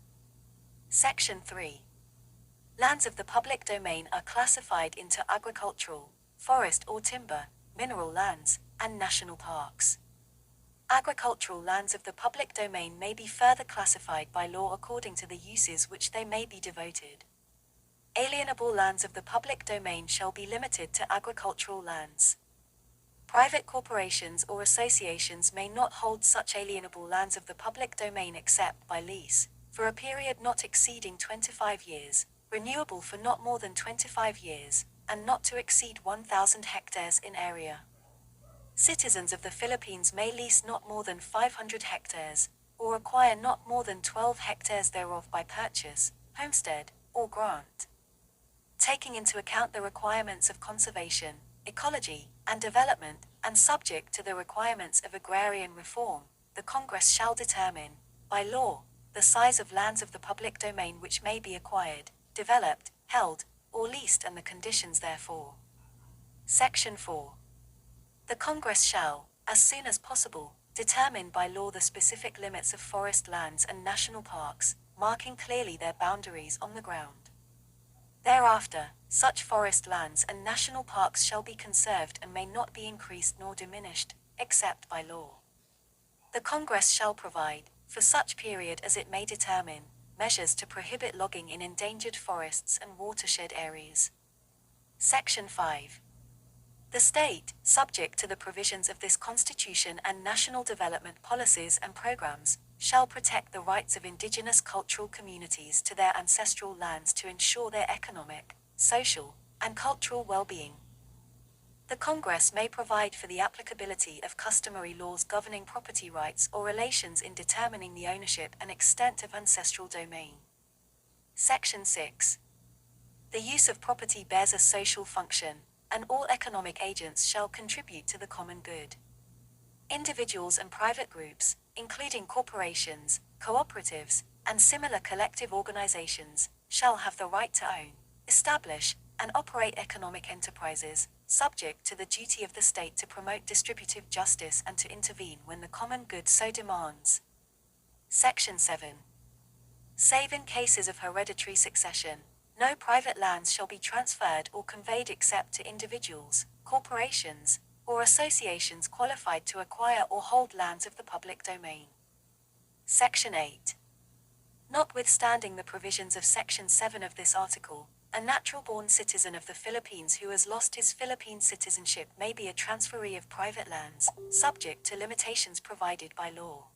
Section 3. Lands of the public domain are classified into agricultural, forest or timber, mineral lands, and national parks. Agricultural lands of the public domain may be further classified by law according to the uses which they may be devoted. Alienable lands of the public domain shall be limited to agricultural lands. Private corporations or associations may not hold such alienable lands of the public domain except by lease, for a period not exceeding 25 years, renewable for not more than 25 years, and not to exceed 1,000 hectares in area. Citizens of the Philippines may lease not more than 500 hectares, or acquire not more than 12 hectares thereof by purchase, homestead, or grant. Taking into account the requirements of conservation, ecology, and development, and subject to the requirements of agrarian reform, the Congress shall determine, by law, the size of lands of the public domain which may be acquired, developed, held, or leased and the conditions therefor. Section 4. The Congress shall, as soon as possible, determine by law the specific limits of forest lands and national parks, marking clearly their boundaries on the ground. Thereafter, such forest lands and national parks shall be conserved and may not be increased nor diminished, except by law. The Congress shall provide, for such period as it may determine, measures to prohibit logging in endangered forests and watershed areas. Section 5. The state, subject to the provisions of this Constitution and national development policies and programs, shall protect the rights of indigenous cultural communities to their ancestral lands to ensure their economic, social, and cultural well-being. The Congress may provide for the applicability of customary laws governing property rights or relations in determining the ownership and extent of ancestral domain. Section 6. The use of property bears a social function, and all economic agents shall contribute to the common good. Individuals and private groups, including corporations, cooperatives, and similar collective organizations, shall have the right to own, establish, and operate economic enterprises, subject to the duty of the state to promote distributive justice and to intervene when the common good so demands. Section 7. Save in cases of hereditary succession, no private lands shall be transferred or conveyed except to individuals, corporations, or associations qualified to acquire or hold lands of the public domain. Section 8. Notwithstanding the provisions of Section 7 of this article, a natural-born citizen of the Philippines who has lost his Philippine citizenship may be a transferee of private lands, subject to limitations provided by law.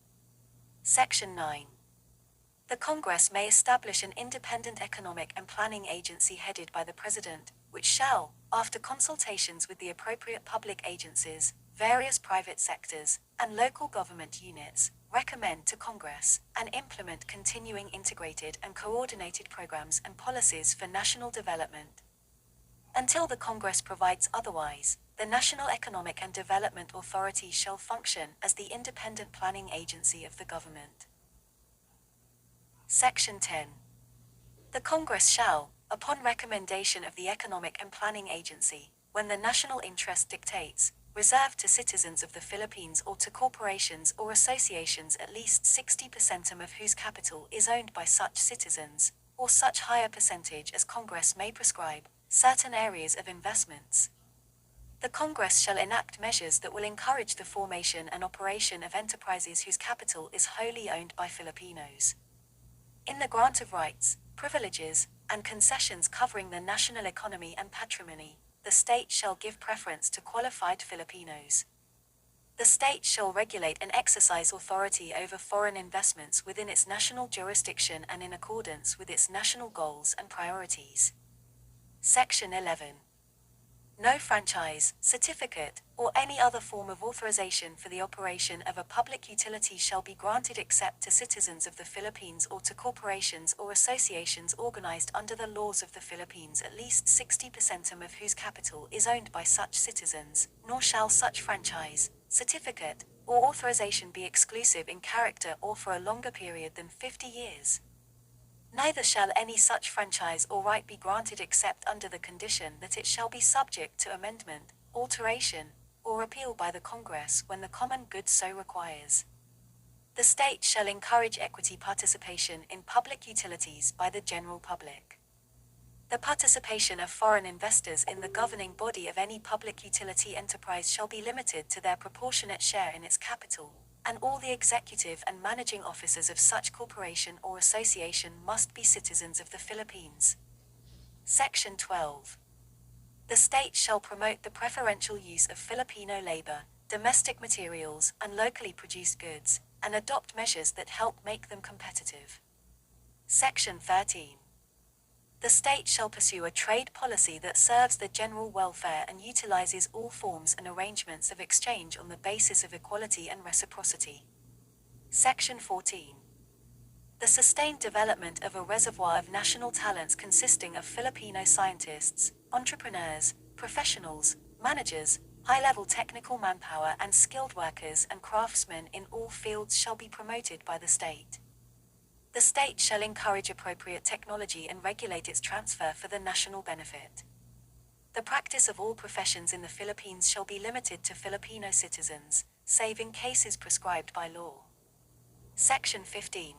Section 9. The Congress may establish an independent economic and planning agency headed by the President, which shall, after consultations with the appropriate public agencies, various private sectors, and local government units, recommend to Congress and implement continuing integrated and coordinated programs and policies for national development. Until the Congress provides otherwise, the National Economic and Development Authority shall function as the independent planning agency of the government. Section 10. The Congress shall, upon recommendation of the Economic and Planning Agency, when the national interest dictates, reserve to citizens of the Philippines or to corporations or associations at least 60% of whose capital is owned by such citizens, or such higher percentage as Congress may prescribe, certain areas of investments. The Congress shall enact measures that will encourage the formation and operation of enterprises whose capital is wholly owned by Filipinos. In the grant of rights, privileges, and concessions covering the national economy and patrimony, the state shall give preference to qualified Filipinos. The state shall regulate and exercise authority over foreign investments within its national jurisdiction and in accordance with its national goals and priorities. Section 11. No franchise, certificate, or any other form of authorization for the operation of a public utility shall be granted except to citizens of the Philippines or to corporations or associations organized under the laws of the Philippines at least 60% of whose capital is owned by such citizens, nor shall such franchise, certificate, or authorization be exclusive in character or for a longer period than 50 years. Neither shall any such franchise or right be granted except under the condition that it shall be subject to amendment, alteration, or repeal by the Congress when the common good so requires. The state shall encourage equity participation in public utilities by the general public. The participation of foreign investors in the governing body of any public utility enterprise shall be limited to their proportionate share in its capital, and all the executive and managing officers of such corporation or association must be citizens of the Philippines. Section 12. The state shall promote the preferential use of Filipino labor, domestic materials, and locally produced goods, and adopt measures that help make them competitive. Section 13. The state shall pursue a trade policy that serves the general welfare and utilizes all forms and arrangements of exchange on the basis of equality and reciprocity. Section 14. The sustained development of a reservoir of national talents consisting of Filipino scientists, entrepreneurs, professionals, managers, high-level technical manpower and skilled workers and craftsmen in all fields shall be promoted by the state. The state shall encourage appropriate technology and regulate its transfer for the national benefit. The practice of all professions in the Philippines shall be limited to Filipino citizens, save in cases prescribed by law. Section 15.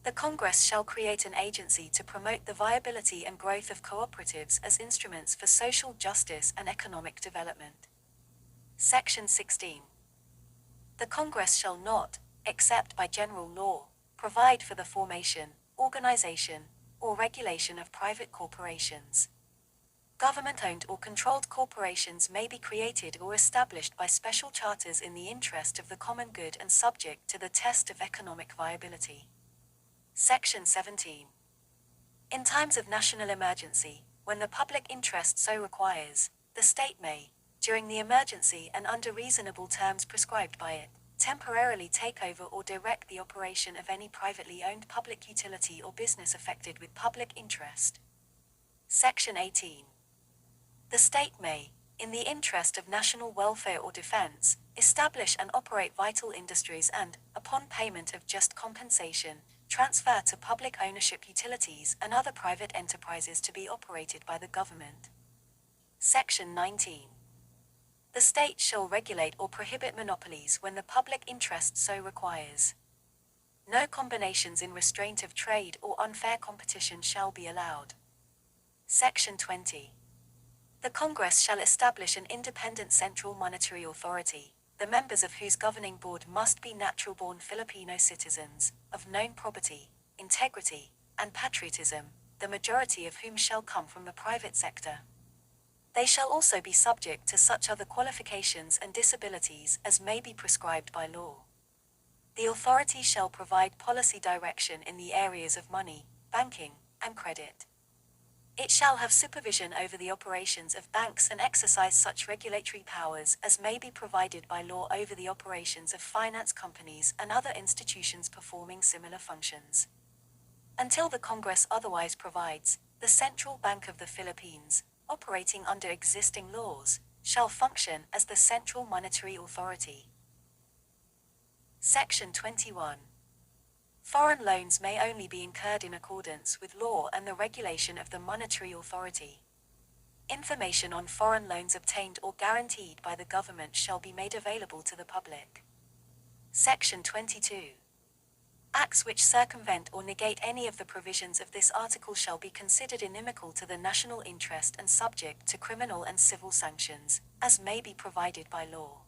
The Congress shall create an agency to promote the viability and growth of cooperatives as instruments for social justice and economic development. Section 16. The Congress shall not, except by general law, provide for the formation, organization, or regulation of private corporations. Government-owned or controlled corporations may be created or established by special charters in the interest of the common good and subject to the test of economic viability. Section 17. In times of national emergency, when the public interest so requires, the state may, during the emergency and under reasonable terms prescribed by it, temporarily take over or direct the operation of any privately owned public utility or business affected with public interest. Section 18. The state may, in the interest of national welfare or defense, establish and operate vital industries and, upon payment of just compensation, transfer to public ownership utilities and other private enterprises to be operated by the government. Section 19. The state shall regulate or prohibit monopolies when the public interest so requires. No combinations in restraint of trade or unfair competition shall be allowed. Section 20. The Congress shall establish an independent central monetary authority, the members of whose governing board must be natural-born Filipino citizens, of known probity, integrity, and patriotism, the majority of whom shall come from the private sector. They shall also be subject to such other qualifications and disabilities as may be prescribed by law. The authority shall provide policy direction in the areas of money, banking, and credit. It shall have supervision over the operations of banks and exercise such regulatory powers as may be provided by law over the operations of finance companies and other institutions performing similar functions. Until the Congress otherwise provides, the Central Bank of the Philippines, operating under existing laws, shall function as the central monetary authority. Section 21. Foreign loans may only be incurred in accordance with law and the regulation of the monetary authority. Information on foreign loans obtained or guaranteed by the government shall be made available to the public. Section 22. Acts which circumvent or negate any of the provisions of this article shall be considered inimical to the national interest and subject to criminal and civil sanctions, as may be provided by law.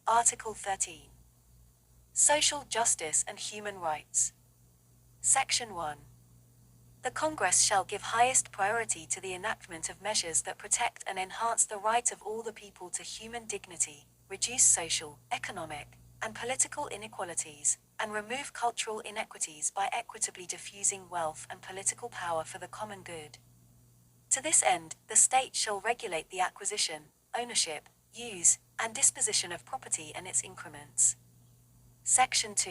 Article 13. Social justice and human rights. Section 1. The Congress shall give highest priority to the enactment of measures that protect and enhance the right of all the people to human dignity, reduce social, economic, and political inequalities, and remove cultural inequities by equitably diffusing wealth and political power for the common good. To this end, the state shall regulate the acquisition, ownership, use, and disposition of property and its increments. Section 2.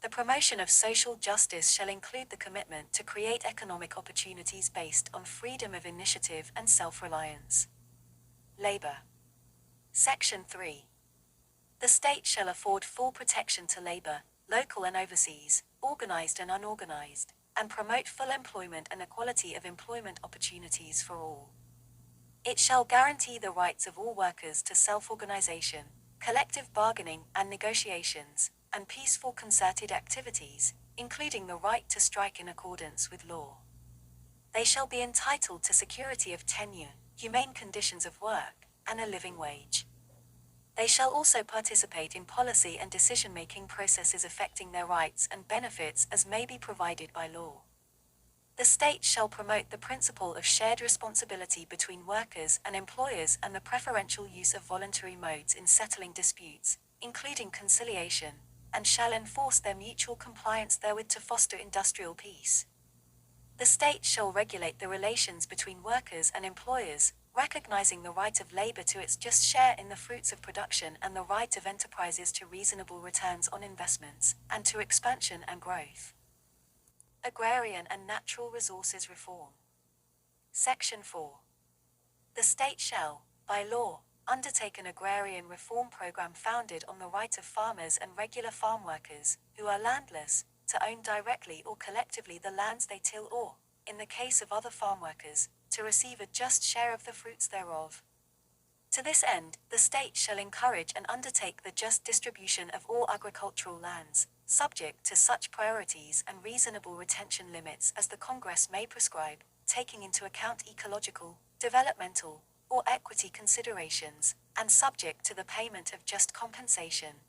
The promotion of social justice shall include the commitment to create economic opportunities based on freedom of initiative and self-reliance. Labor. Section 3. The state shall afford full protection to labor, local and overseas, organized and unorganized, and promote full employment and equality of employment opportunities for all. It shall guarantee the rights of all workers to self-organization, collective bargaining and negotiations, and peaceful concerted activities, including the right to strike in accordance with law. They shall be entitled to security of tenure, humane conditions of work, and a living wage. They shall also participate in policy and decision-making processes affecting their rights and benefits as may be provided by law. The state shall promote the principle of shared responsibility between workers and employers and the preferential use of voluntary modes in settling disputes, including conciliation, and shall enforce their mutual compliance therewith to foster industrial peace. The state shall regulate the relations between workers and employers, recognizing the right of labor to its just share in the fruits of production and the right of enterprises to reasonable returns on investments, and to expansion and growth. Agrarian and Natural Resources Reform. Section 4. The state shall, by law, undertake an agrarian reform program founded on the right of farmers and regular farm workers, who are landless, to own directly or collectively the lands they till or, in the case of other farm workers, to receive a just share of the fruits thereof. To this end, the state shall encourage and undertake the just distribution of all agricultural lands, subject to such priorities and reasonable retention limits as the Congress may prescribe, taking into account ecological, developmental, or equity considerations, and subject to the payment of just compensation.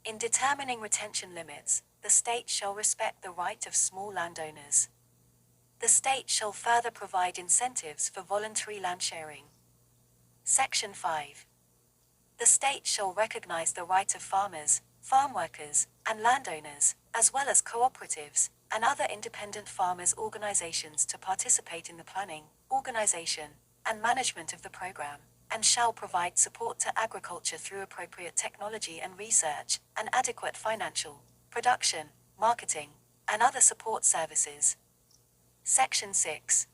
In determining retention limits, the state shall respect the right of small landowners. The state shall further provide incentives for voluntary land sharing. Section 5. The state shall recognize the right of farmers, farm workers, and landowners, as well as cooperatives, and other independent farmers' organizations to participate in the planning, organization, and management of the program, and shall provide support to agriculture through appropriate technology and research, and adequate financial, production, marketing, and other support services. Section 6.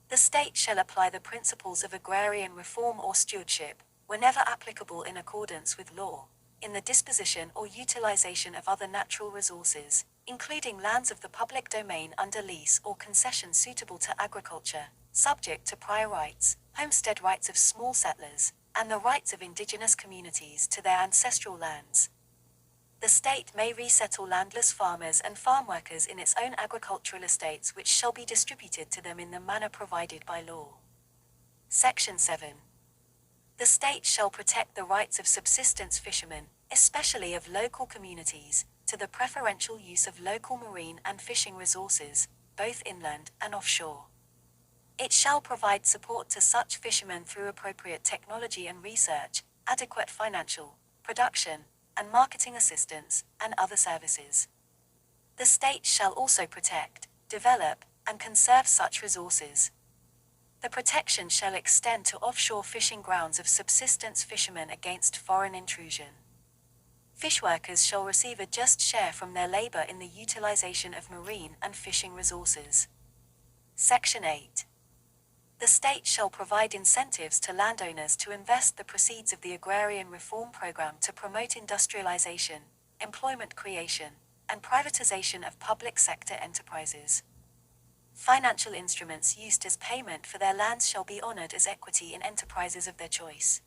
The state shall apply the principles of agrarian reform or stewardship, whenever applicable in accordance with law, in the disposition or utilization of other natural resources, including lands of the public domain under lease or concession suitable to agriculture, subject to prior rights, homestead rights of small settlers, and the rights of indigenous communities to their ancestral lands. The state may resettle landless farmers and farm workers in its own agricultural estates, which shall be distributed to them in the manner provided by law. Section 7. The state shall protect the rights of subsistence fishermen, especially of local communities, to the preferential use of local marine and fishing resources, both inland and offshore. It shall provide support to such fishermen through appropriate technology and research, adequate financial, production, and marketing assistance, and other services. The state shall also protect, develop, and conserve such resources. The protection shall extend to offshore fishing grounds of subsistence fishermen against foreign intrusion. Fish workers shall receive a just share from their labor in the utilization of marine and fishing resources. Section 8. The state shall provide incentives to landowners to invest the proceeds of the agrarian reform program to promote industrialization, employment creation, and privatization of public sector enterprises. Financial instruments used as payment for their lands shall be honored as equity in enterprises of their choice.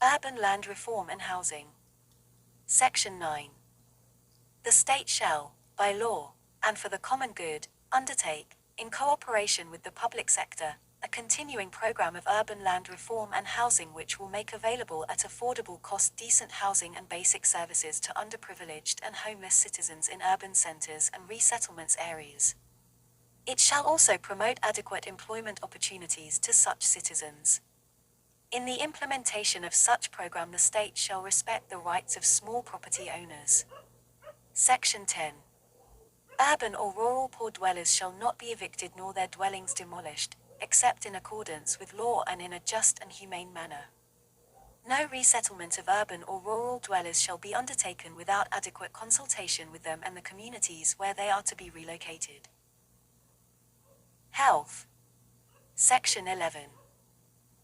Urban land reform and housing. Section 9. The state shall, by law, and for the common good, undertake, in cooperation with the public sector, a continuing program of urban land reform and housing which will make available at affordable cost decent housing and basic services to underprivileged and homeless citizens in urban centers and resettlements areas. It shall also promote adequate employment opportunities to such citizens. In the implementation of such program, the state shall respect the rights of small property owners. Section 10. Urban or rural poor dwellers shall not be evicted nor their dwellings demolished, except in accordance with law and in a just and humane manner. No resettlement of urban or rural dwellers shall be undertaken without adequate consultation with them and the communities where they are to be relocated. Health. Section 11.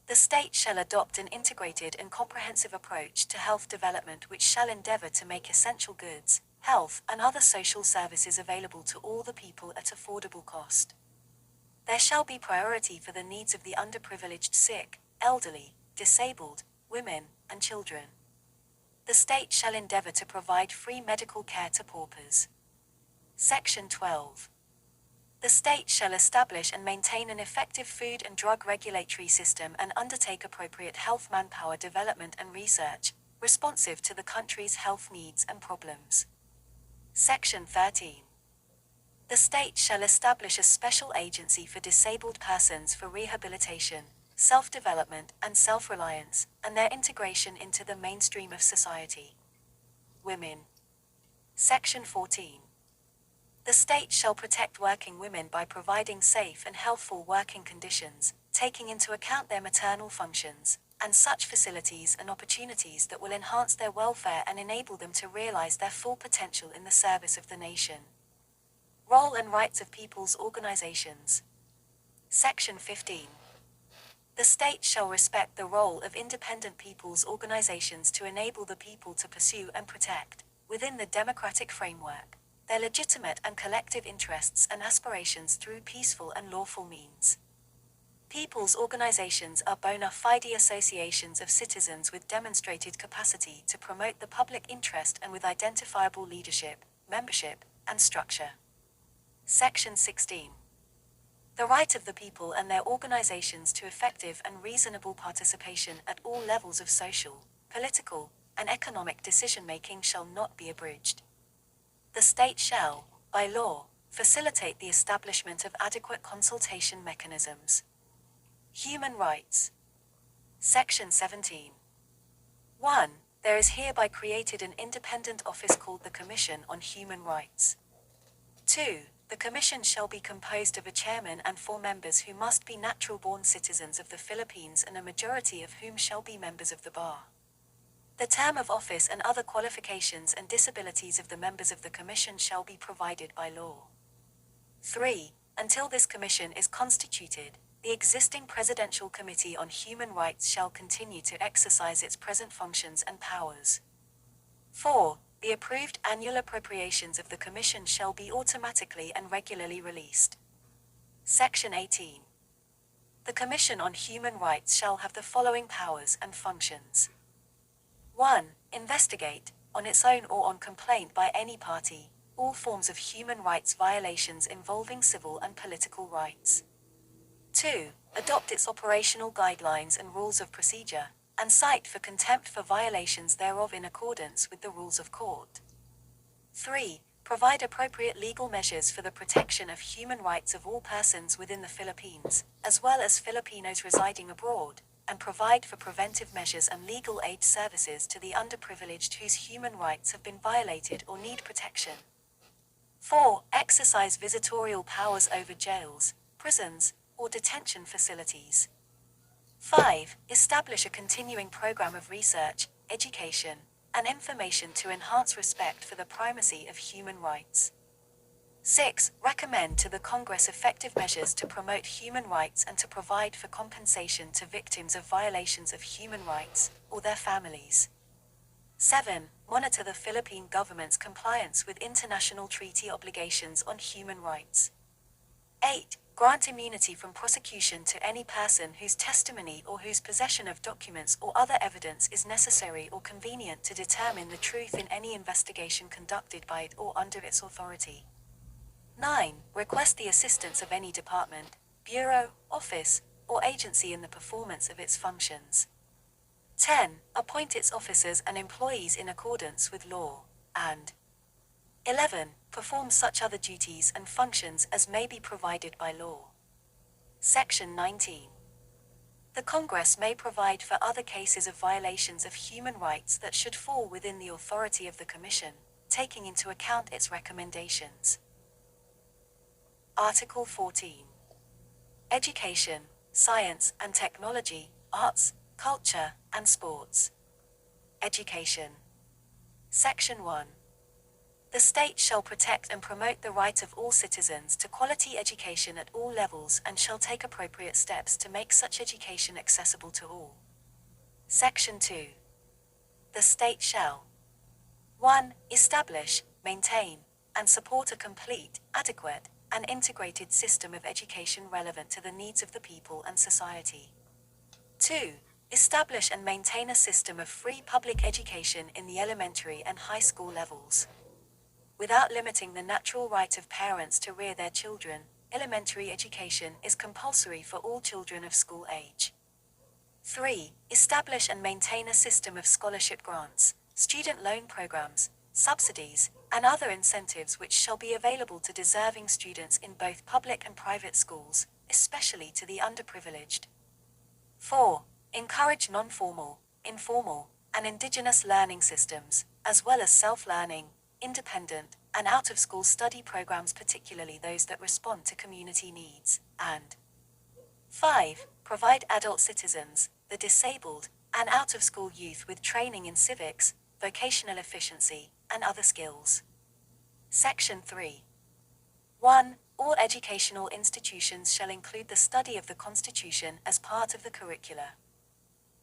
The state shall adopt an integrated and comprehensive approach to health development which shall endeavor to make essential goods, health, and other social services available to all the people at affordable cost. There shall be priority for the needs of the underprivileged, sick, elderly, disabled, women, and children. The state shall endeavor to provide free medical care to paupers. Section 12. The state shall establish and maintain an effective food and drug regulatory system and undertake appropriate health manpower development and research, responsive to the country's health needs and problems. Section 13. The state shall establish a special agency for disabled persons for rehabilitation, self-development, and self-reliance, and their integration into the mainstream of society. Women. Section 14. The state shall protect working women by providing safe and healthful working conditions, taking into account their maternal functions, and such facilities and opportunities that will enhance their welfare and enable them to realize their full potential in the service of the nation. Role and rights of people's organizations. Section 15. The state shall respect the role of independent people's organizations to enable the people to pursue and protect, within the democratic framework, their legitimate and collective interests and aspirations through peaceful and lawful means. People's organizations are bona fide associations of citizens with demonstrated capacity to promote the public interest and with identifiable leadership, membership, and structure. Section 16. The right of the people and their organizations to effective and reasonable participation at all levels of social, political, and economic decision-making shall not be abridged. The state shall, by law, facilitate the establishment of adequate consultation mechanisms. Human rights. Section 17. 1. There is hereby created an independent office called the Commission on Human Rights. 2. The Commission shall be composed of a chairman and 4 members who must be natural-born citizens of the Philippines and a majority of whom shall be members of the bar. The term of office and other qualifications and disabilities of the members of the Commission shall be provided by law. 3. Until this Commission is constituted, the existing Presidential Committee on Human Rights shall continue to exercise its present functions and powers. 4. The approved annual appropriations of the Commission shall be automatically and regularly released. Section 18. The Commission on Human Rights shall have the following powers and functions. 1. Investigate, on its own or on complaint by any party, all forms of human rights violations involving civil and political rights. 2. Adopt its operational guidelines and rules of procedure, and cite for contempt for violations thereof in accordance with the rules of court. 3. Provide appropriate legal measures for the protection of human rights of all persons within the Philippines, as well as Filipinos residing abroad, and provide for preventive measures and legal aid services to the underprivileged whose human rights have been violated or need protection. 4. Exercise visitorial powers over jails, prisons, or detention facilities. 5. Establish a continuing program of research, education, and information to enhance respect for the primacy of human rights. 6. Recommend to the Congress effective measures to promote human rights and to provide for compensation to victims of violations of human rights, or their families. 7. Monitor the Philippine government's compliance with international treaty obligations on human rights. 8. Grant immunity from prosecution to any person whose testimony or whose possession of documents or other evidence is necessary or convenient to determine the truth in any investigation conducted by it or under its authority. 9. Request the assistance of any department, bureau, office, or agency in the performance of its functions. 10. Appoint its officers and employees in accordance with law, and 11. Perform such other duties and functions as may be provided by law. Section 19. The Congress may provide for other cases of violations of human rights that should fall within the authority of the Commission, taking into account its recommendations. Article 14. Education, science and technology, arts, culture, and sports. Education. Section 1. The state shall protect and promote the right of all citizens to quality education at all levels and shall take appropriate steps to make such education accessible to all. Section 2. The state shall 1. Establish, maintain, and support a complete, adequate, and integrated system of education relevant to the needs of the people and society. 2. Establish and maintain a system of free public education in the elementary and high school levels. Without limiting the natural right of parents to rear their children, elementary education is compulsory for all children of school age. 3. Establish and maintain a system of scholarship grants, student loan programs, subsidies, and other incentives which shall be available to deserving students in both public and private schools, especially to the underprivileged. 4. Encourage non-formal, informal, and indigenous learning systems, as well as self-learning, independent, and out-of-school study programs, particularly those that respond to community needs, and 5. Provide adult citizens, the disabled, and out-of-school youth with training in civics, vocational efficiency, and other skills. Section 3. 1. All educational institutions shall include the study of the Constitution as part of the curricula.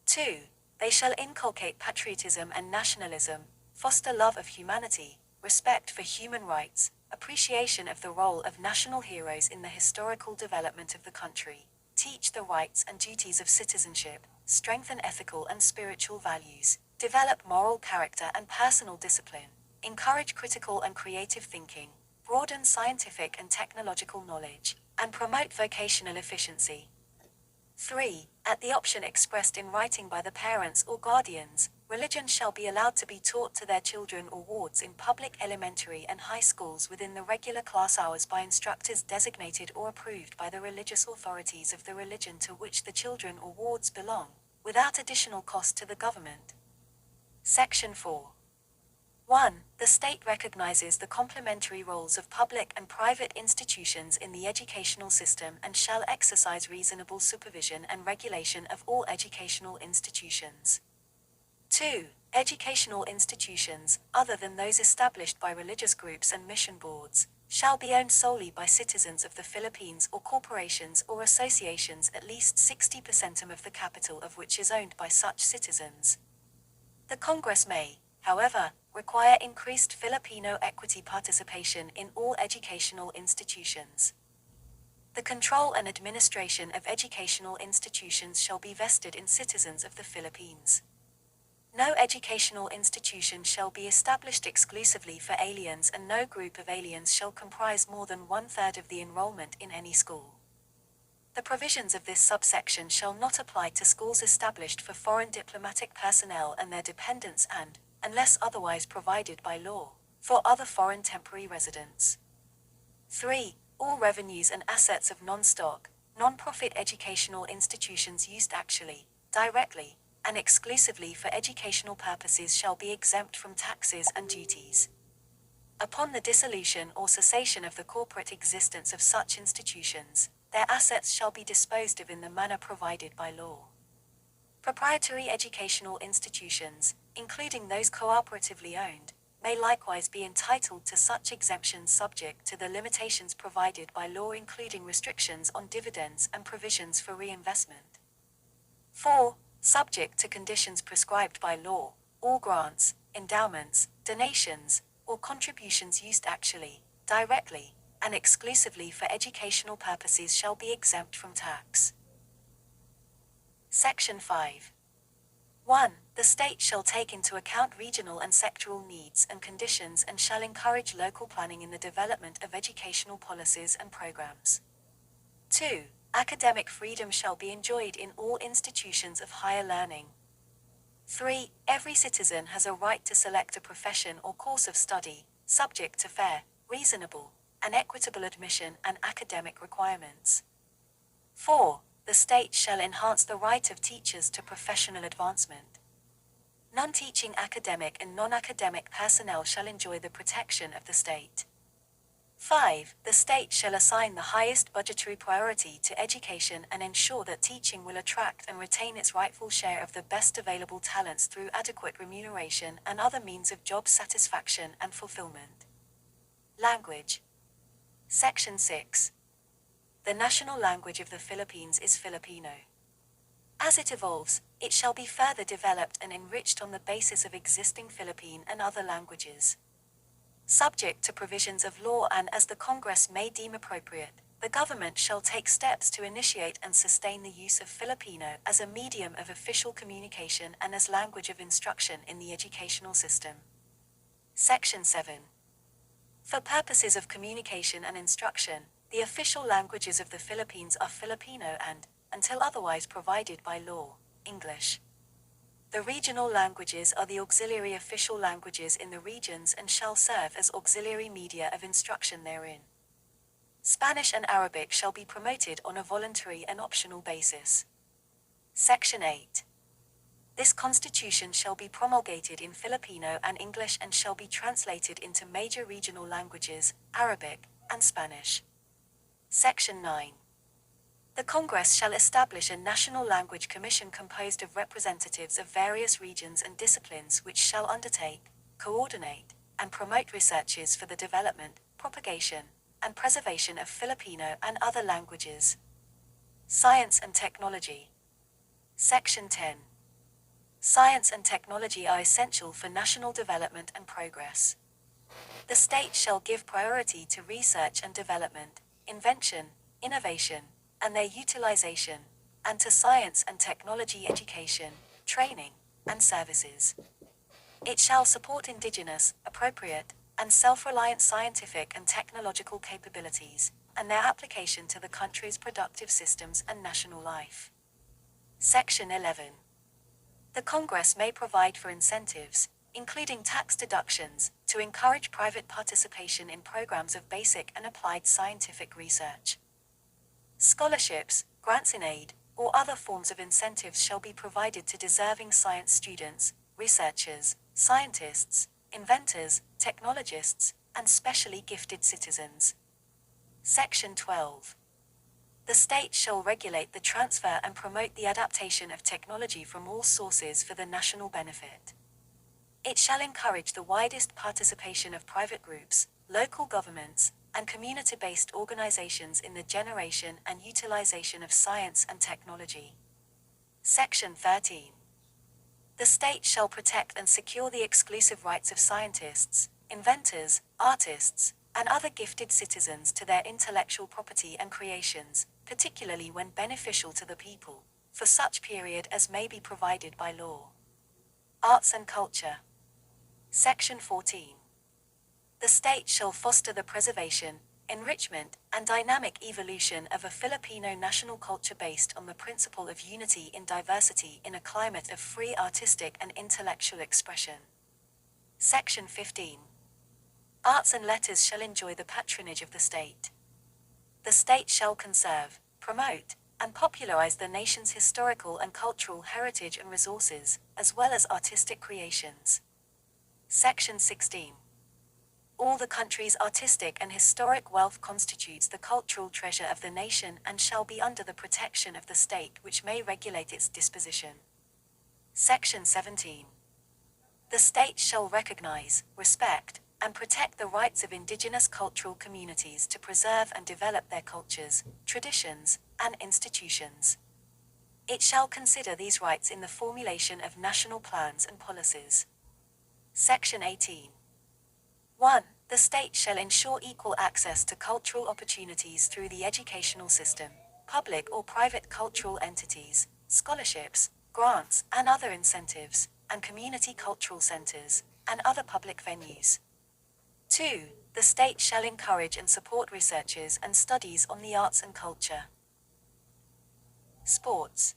2. They shall inculcate patriotism and nationalism, foster love of humanity, respect for human rights, appreciation of the role of national heroes in the historical development of the country, teach the rights and duties of citizenship, strengthen ethical and spiritual values, develop moral character and personal discipline, encourage critical and creative thinking, broaden scientific and technological knowledge, and promote vocational efficiency. 3. At the option expressed in writing by the parents or guardians, religion shall be allowed to be taught to their children or wards in public elementary and high schools within the regular class hours by instructors designated or approved by the religious authorities of the religion to which the children or wards belong, without additional cost to the government. Section 4. 1. The state recognizes the complementary roles of public and private institutions in the educational system and shall exercise reasonable supervision and regulation of all educational institutions. 2. Educational institutions, other than those established by religious groups and mission boards, shall be owned solely by citizens of the Philippines or corporations or associations at least 60% of the capital of which is owned by such citizens. The Congress may, however, require increased Filipino equity participation in all educational institutions. The control and administration of educational institutions shall be vested in citizens of the Philippines. No educational institution shall be established exclusively for aliens, and no group of aliens shall comprise more than 1/3 of the enrollment in any school. The provisions of this subsection shall not apply to schools established for foreign diplomatic personnel and their dependents and, unless otherwise provided by law, for other foreign temporary residents. 3. All revenues and assets of non-stock, non-profit educational institutions used actually, directly, and exclusively for educational purposes shall be exempt from taxes and duties. Upon the dissolution or cessation of the corporate existence of such institutions, their assets shall be disposed of in the manner provided by law. Proprietary educational institutions, including those cooperatively owned, may likewise be entitled to such exemptions subject to the limitations provided by law, including restrictions on dividends and provisions for reinvestment. 4. Subject to conditions prescribed by law, all grants, endowments, donations, or contributions used actually, directly, and exclusively for educational purposes shall be exempt from tax. Section 5. 1. The state shall take into account regional and sectoral needs and conditions and shall encourage local planning in the development of educational policies and programs. 2. Academic freedom shall be enjoyed in all institutions of higher learning. 3. Every citizen has a right to select a profession or course of study, subject to fair, reasonable, and equitable admission and academic requirements. 4. The state shall enhance the right of teachers to professional advancement. Non-teaching academic and non-academic personnel shall enjoy the protection of the state. 5. The state shall assign the highest budgetary priority to education and ensure that teaching will attract and retain its rightful share of the best available talents through adequate remuneration and other means of job satisfaction and fulfillment. Language. Section 6. The national language of the Philippines is Filipino. As it evolves, it shall be further developed and enriched on the basis of existing Philippine and other languages. Subject to provisions of law and as the Congress may deem appropriate, the government shall take steps to initiate and sustain the use of Filipino as a medium of official communication and as language of instruction in the educational system. Section 7. For purposes of communication and instruction, the official languages of the Philippines are Filipino and, until otherwise provided by law, English. The regional languages are the auxiliary official languages in the regions and shall serve as auxiliary media of instruction therein. Spanish and Arabic shall be promoted on a voluntary and optional basis. Section 8. This constitution shall be promulgated in Filipino and English and shall be translated into major regional languages, Arabic, and Spanish. Section 9. The Congress shall establish a National Language Commission composed of representatives of various regions and disciplines which shall undertake, coordinate, and promote researches for the development, propagation, and preservation of Filipino and other languages. Science and Technology. Section 10. Science and technology are essential for national development and progress. The state shall give priority to research and development, invention, innovation, and their utilization, and to science and technology education, training, and services. It shall support indigenous, appropriate, and self-reliant scientific and technological capabilities, and their application to the country's productive systems and national life. Section 11. The Congress may provide for incentives, including tax deductions, to encourage private participation in programs of basic and applied scientific research. Scholarships, grants in aid, or other forms of incentives shall be provided to deserving science students, researchers, scientists, inventors, technologists, and specially gifted citizens. Section 12. The state shall regulate the transfer and promote the adaptation of technology from all sources for the national benefit. It shall encourage the widest participation of private groups, local governments, and community-based organizations in the generation and utilization of science and technology. Section 13. The state shall protect and secure the exclusive rights of scientists, inventors, artists, and other gifted citizens to their intellectual property and creations, particularly when beneficial to the people, for such period as may be provided by law. Arts and culture. Section 14. The state shall foster the preservation, enrichment, and dynamic evolution of a Filipino national culture based on the principle of unity in diversity in a climate of free artistic and intellectual expression. Section 15. Arts and letters shall enjoy the patronage of the state. The state shall conserve, promote, and popularize the nation's historical and cultural heritage and resources, as well as artistic creations. Section 16. All the country's artistic and historic wealth constitutes the cultural treasure of the nation and shall be under the protection of the state, which may regulate its disposition. Section 17. The state shall recognize, respect, and protect the rights of indigenous cultural communities to preserve and develop their cultures, traditions, and institutions. It shall consider these rights in the formulation of national plans and policies. Section 18. 1. The state shall ensure equal access to cultural opportunities through the educational system, public or private cultural entities, scholarships, grants and other incentives, and community cultural centers, and other public venues. 2. The state shall encourage and support researches and studies on the arts and culture. Sports.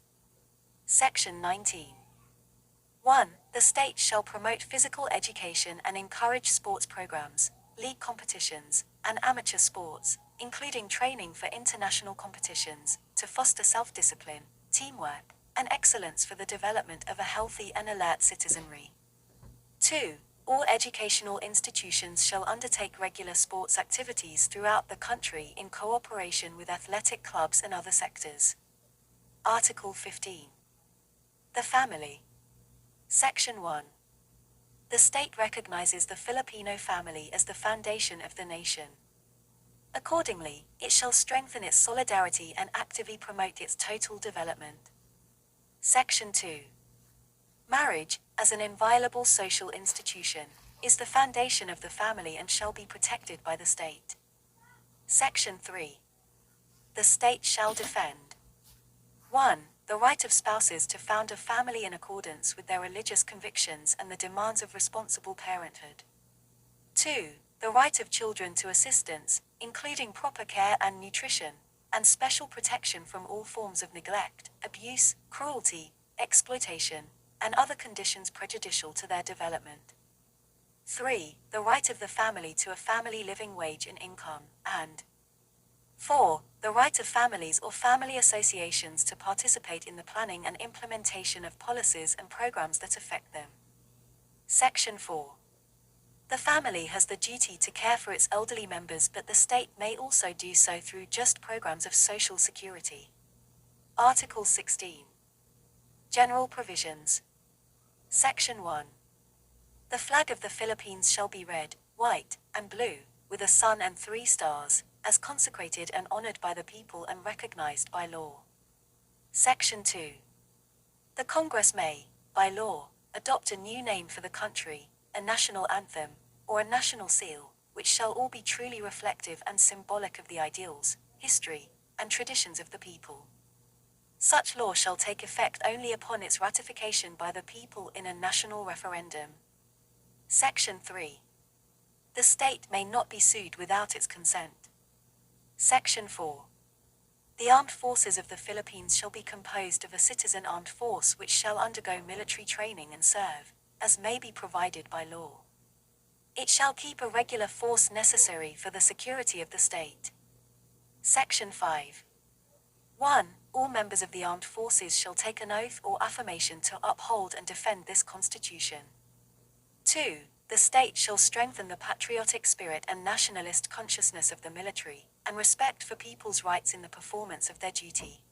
Section 19. 1. The state shall promote physical education and encourage sports programs, league competitions, and amateur sports, including training for international competitions, to foster self-discipline, teamwork, and excellence for the development of a healthy and alert citizenry. 2. All educational institutions shall undertake regular sports activities throughout the country in cooperation with athletic clubs and other sectors. Article 15. The family. Section 1. The state recognizes the Filipino family as the foundation of the nation. Accordingly, it shall strengthen its solidarity and actively promote its total development. Section 2. Marriage, as an inviolable social institution, is the foundation of the family and shall be protected by the state. Section 3. The state shall defend 1. The right of spouses to found a family in accordance with their religious convictions and the demands of responsible parenthood. 2. The right of children to assistance, including proper care and nutrition, and special protection from all forms of neglect, abuse, cruelty, exploitation, and other conditions prejudicial to their development. 3. The right of the family to a family living wage and income, and 4. The right of families or family associations to participate in the planning and implementation of policies and programs that affect them. Section 4. The family has the duty to care for its elderly members, but the state may also do so through just programs of social security. Article 16. General provisions. Section 1. The flag of the Philippines shall be red, white, and blue, with a sun and 3 stars, as consecrated and honored by the people and recognized by law. Section 2. The Congress may, by law, adopt a new name for the country, a national anthem, or a national seal, which shall all be truly reflective and symbolic of the ideals, history, and traditions of the people. Such law shall take effect only upon its ratification by the people in a national referendum. Section 3. The state may not be sued without its consent. Section 4. The armed forces of the Philippines shall be composed of a citizen armed force which shall undergo military training and serve, as may be provided by law. It shall keep a regular force necessary for the security of the state. Section 5. 1. All members of the armed forces shall take an oath or affirmation to uphold and defend this Constitution. 2. The state shall strengthen the patriotic spirit and nationalist consciousness of the military, and respect for people's rights in the performance of their duty.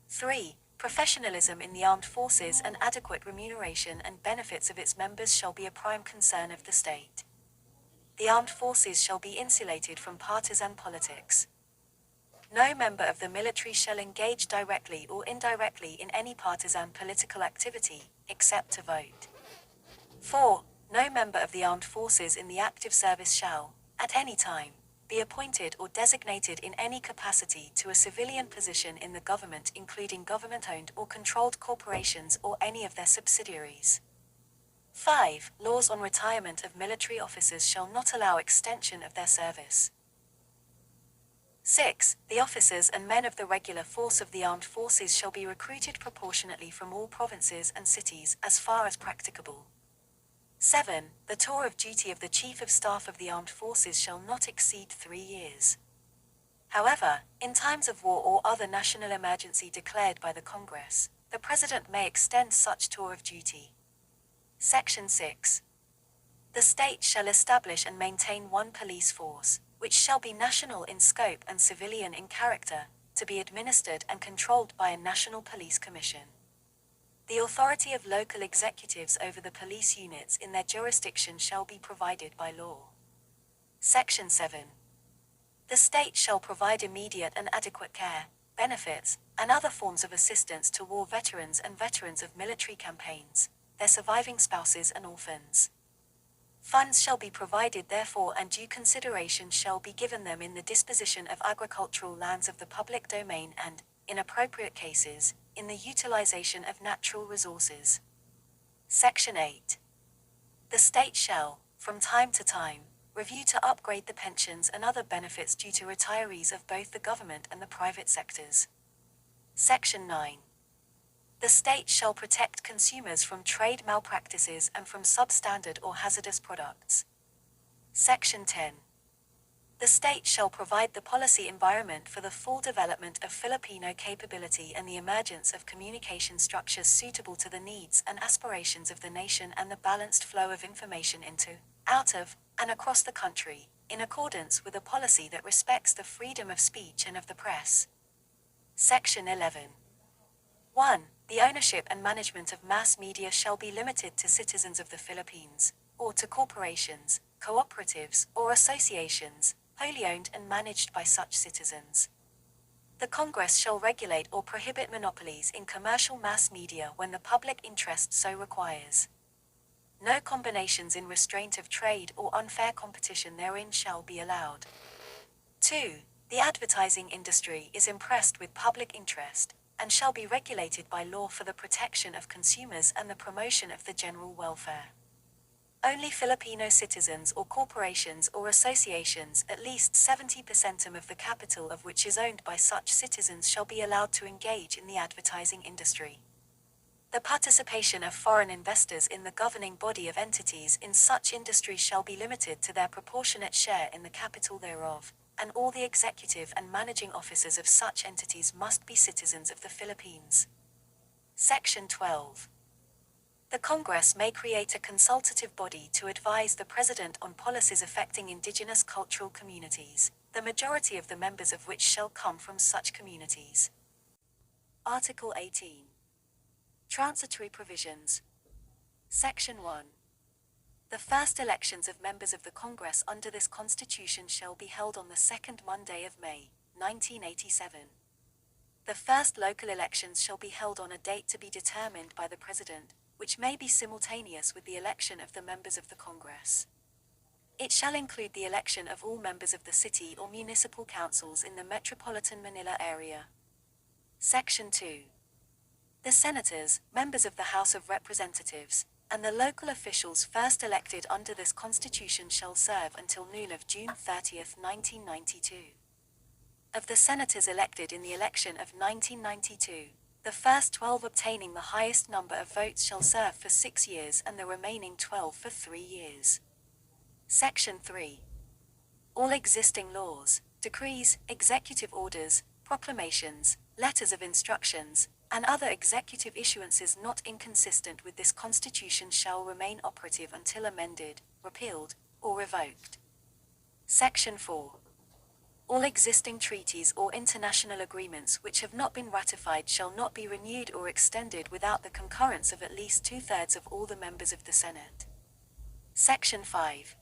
3. Professionalism in the armed forces and adequate remuneration and benefits of its members shall be a prime concern of the state. The armed forces shall be insulated from partisan politics. No member of the military shall engage directly or indirectly in any partisan political activity, except to vote. 4. No member of the armed forces in the active service shall, at any time, be appointed or designated in any capacity to a civilian position in the government, including government-owned or controlled corporations or any of their subsidiaries. 5. Laws on retirement of military officers shall not allow extension of their service. 6. The officers and men of the regular force of the armed forces shall be recruited proportionately from all provinces and cities as far as practicable. 7. The tour of duty of the Chief of Staff of the Armed Forces shall not exceed 3 years. However, in times of war or other national emergency declared by the Congress, the President may extend such tour of duty. Section 6. The state shall establish and maintain one police force, which shall be national in scope and civilian in character, to be administered and controlled by a National Police Commission. The authority of local executives over the police units in their jurisdiction shall be provided by law. Section 7. The state shall provide immediate and adequate care, benefits, and other forms of assistance to war veterans and veterans of military campaigns, their surviving spouses and orphans. Funds shall be provided therefore, and due consideration shall be given them in the disposition of agricultural lands of the public domain and, in appropriate cases, in the utilization of natural resources. Section 8. The state shall, from time to time, review to upgrade the pensions and other benefits due to retirees of both the government and the private sectors. Section 9. The state shall protect consumers from trade malpractices and from substandard or hazardous products. Section 10. The state shall provide the policy environment for the full development of Filipino capability and the emergence of communication structures suitable to the needs and aspirations of the nation and the balanced flow of information into, out of, and across the country, in accordance with a policy that respects the freedom of speech and of the press. Section 11. 1. The ownership and management of mass media shall be limited to citizens of the Philippines, or to corporations, cooperatives, or associations, wholly owned and managed by such citizens. The Congress shall regulate or prohibit monopolies in commercial mass media when the public interest so requires. No combinations in restraint of trade or unfair competition therein shall be allowed. 2. The advertising industry is impressed with public interest, and shall be regulated by law for the protection of consumers and the promotion of the general welfare. Only Filipino citizens or corporations or associations, at least 70% of the capital of which is owned by such citizens, shall be allowed to engage in the advertising industry. The participation of foreign investors in the governing body of entities in such industry shall be limited to their proportionate share in the capital thereof, and all the executive and managing officers of such entities must be citizens of the Philippines. Section 12. The Congress may create a consultative body to advise the President on policies affecting indigenous cultural communities, the majority of the members of which shall come from such communities. Article 18. Transitory Provisions. Section 1. The first elections of members of the Congress under this Constitution shall be held on the second Monday of May, 1987. The first local elections shall be held on a date to be determined by the President, which may be simultaneous with the election of the members of the Congress. It shall include the election of all members of the city or municipal councils in the metropolitan Manila area. Section 2. The senators, members of the House of Representatives, and the local officials first elected under this Constitution shall serve until noon of June 30th, 1992. Of the senators elected in the election of 1992, the first 12 obtaining the highest number of votes shall serve for 6 years and the remaining 12 for 3 years. Section 3. All existing laws, decrees, executive orders, proclamations, letters of instructions, and other executive issuances not inconsistent with this Constitution shall remain operative until amended, repealed, or revoked. Section 4. All existing treaties or international agreements which have not been ratified shall not be renewed or extended without the concurrence of at least 2/3 of all the members of the Senate. Section 5.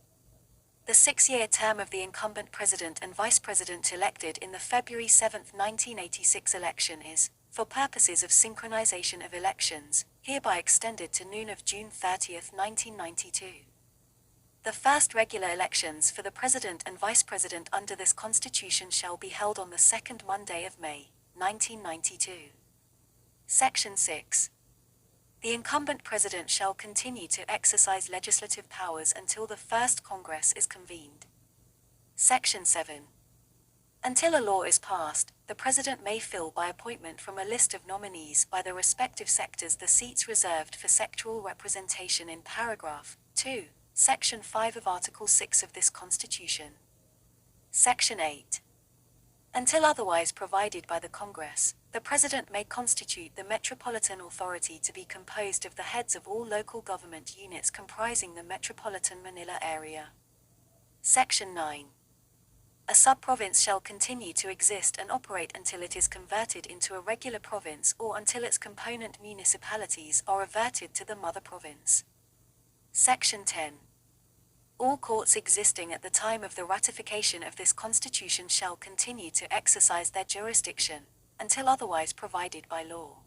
The 6-year term of the incumbent president and vice president elected in the February 7, 1986 election is, for purposes of synchronization of elections, hereby extended to noon of June 30th, 1992. The first regular elections for the President and Vice President under this Constitution shall be held on the second Monday of May, 1992. Section 6. The incumbent President shall continue to exercise legislative powers until the first Congress is convened. Section 7. Until a law is passed, the President may fill by appointment from a list of nominees by the respective sectors the seats reserved for sectoral representation in paragraph 2. Section 5 of Article 6 of this Constitution. Section 8. Until otherwise provided by the Congress, the President may constitute the Metropolitan Authority to be composed of the heads of all local government units comprising the Metropolitan Manila area. Section 9. A sub-province shall continue to exist and operate until it is converted into a regular province or until its component municipalities are reverted to the mother province. Section 10. All courts existing at the time of the ratification of this Constitution shall continue to exercise their jurisdiction, until otherwise provided by law.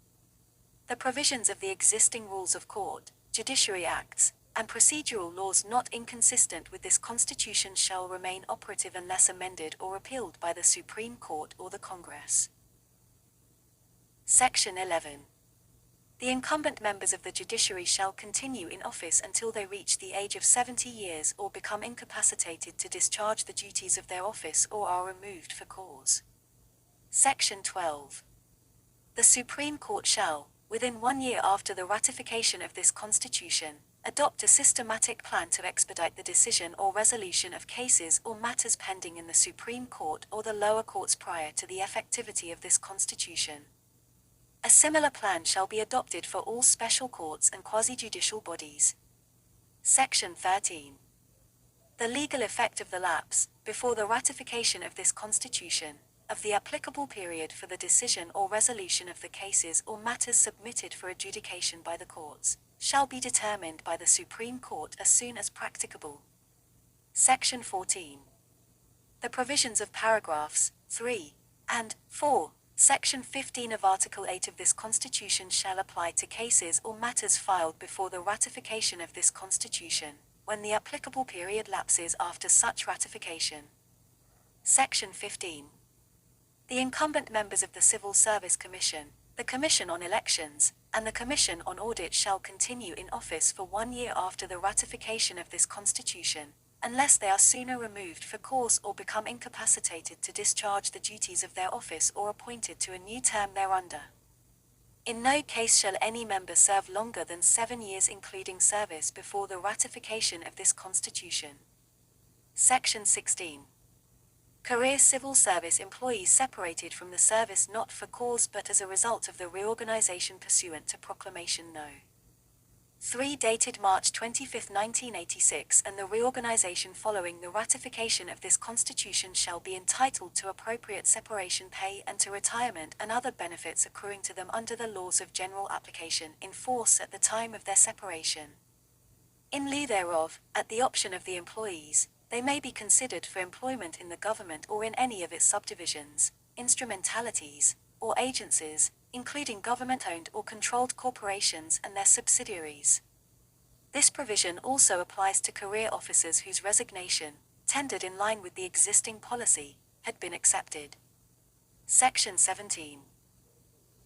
The provisions of the existing rules of court, judiciary acts, and procedural laws not inconsistent with this Constitution shall remain operative unless amended or repealed by the Supreme Court or the Congress. Section 11. The incumbent members of the judiciary shall continue in office until they reach the age of 70 years or become incapacitated to discharge the duties of their office or are removed for cause. Section 12. The Supreme Court shall, within 1 year after the ratification of this Constitution, adopt a systematic plan to expedite the decision or resolution of cases or matters pending in the Supreme Court or the lower courts prior to the effectivity of this Constitution. A similar plan shall be adopted for all special courts and quasi-judicial bodies. Section 13. The legal effect of the lapse, before the ratification of this Constitution, of the applicable period for the decision or resolution of the cases or matters submitted for adjudication by the courts, shall be determined by the Supreme Court as soon as practicable. Section 14. The provisions of paragraphs 3 and 4, Section 15 of Article 8 of this Constitution shall apply to cases or matters filed before the ratification of this Constitution, when the applicable period lapses after such ratification. Section 15. The incumbent members of the Civil Service Commission, the Commission on Elections, and the Commission on Audit shall continue in office for 1 year after the ratification of this Constitution, unless they are sooner removed for cause or become incapacitated to discharge the duties of their office or appointed to a new term thereunder. In no case shall any member serve longer than 7 years including service before the ratification of this Constitution. Section 16. Career civil service employees separated from the service not for cause but as a result of the reorganization pursuant to Proclamation No. 3 dated March 25, 1986 and the reorganization following the ratification of this Constitution shall be entitled to appropriate separation pay and to retirement and other benefits accruing to them under the laws of general application in force at the time of their separation. In lieu thereof, at the option of the employees, they may be considered for employment in the government or in any of its subdivisions, instrumentalities, or agencies, including government-owned or controlled corporations and their subsidiaries. This provision also applies to career officers whose resignation, tendered in line with the existing policy, had been accepted. Section 17.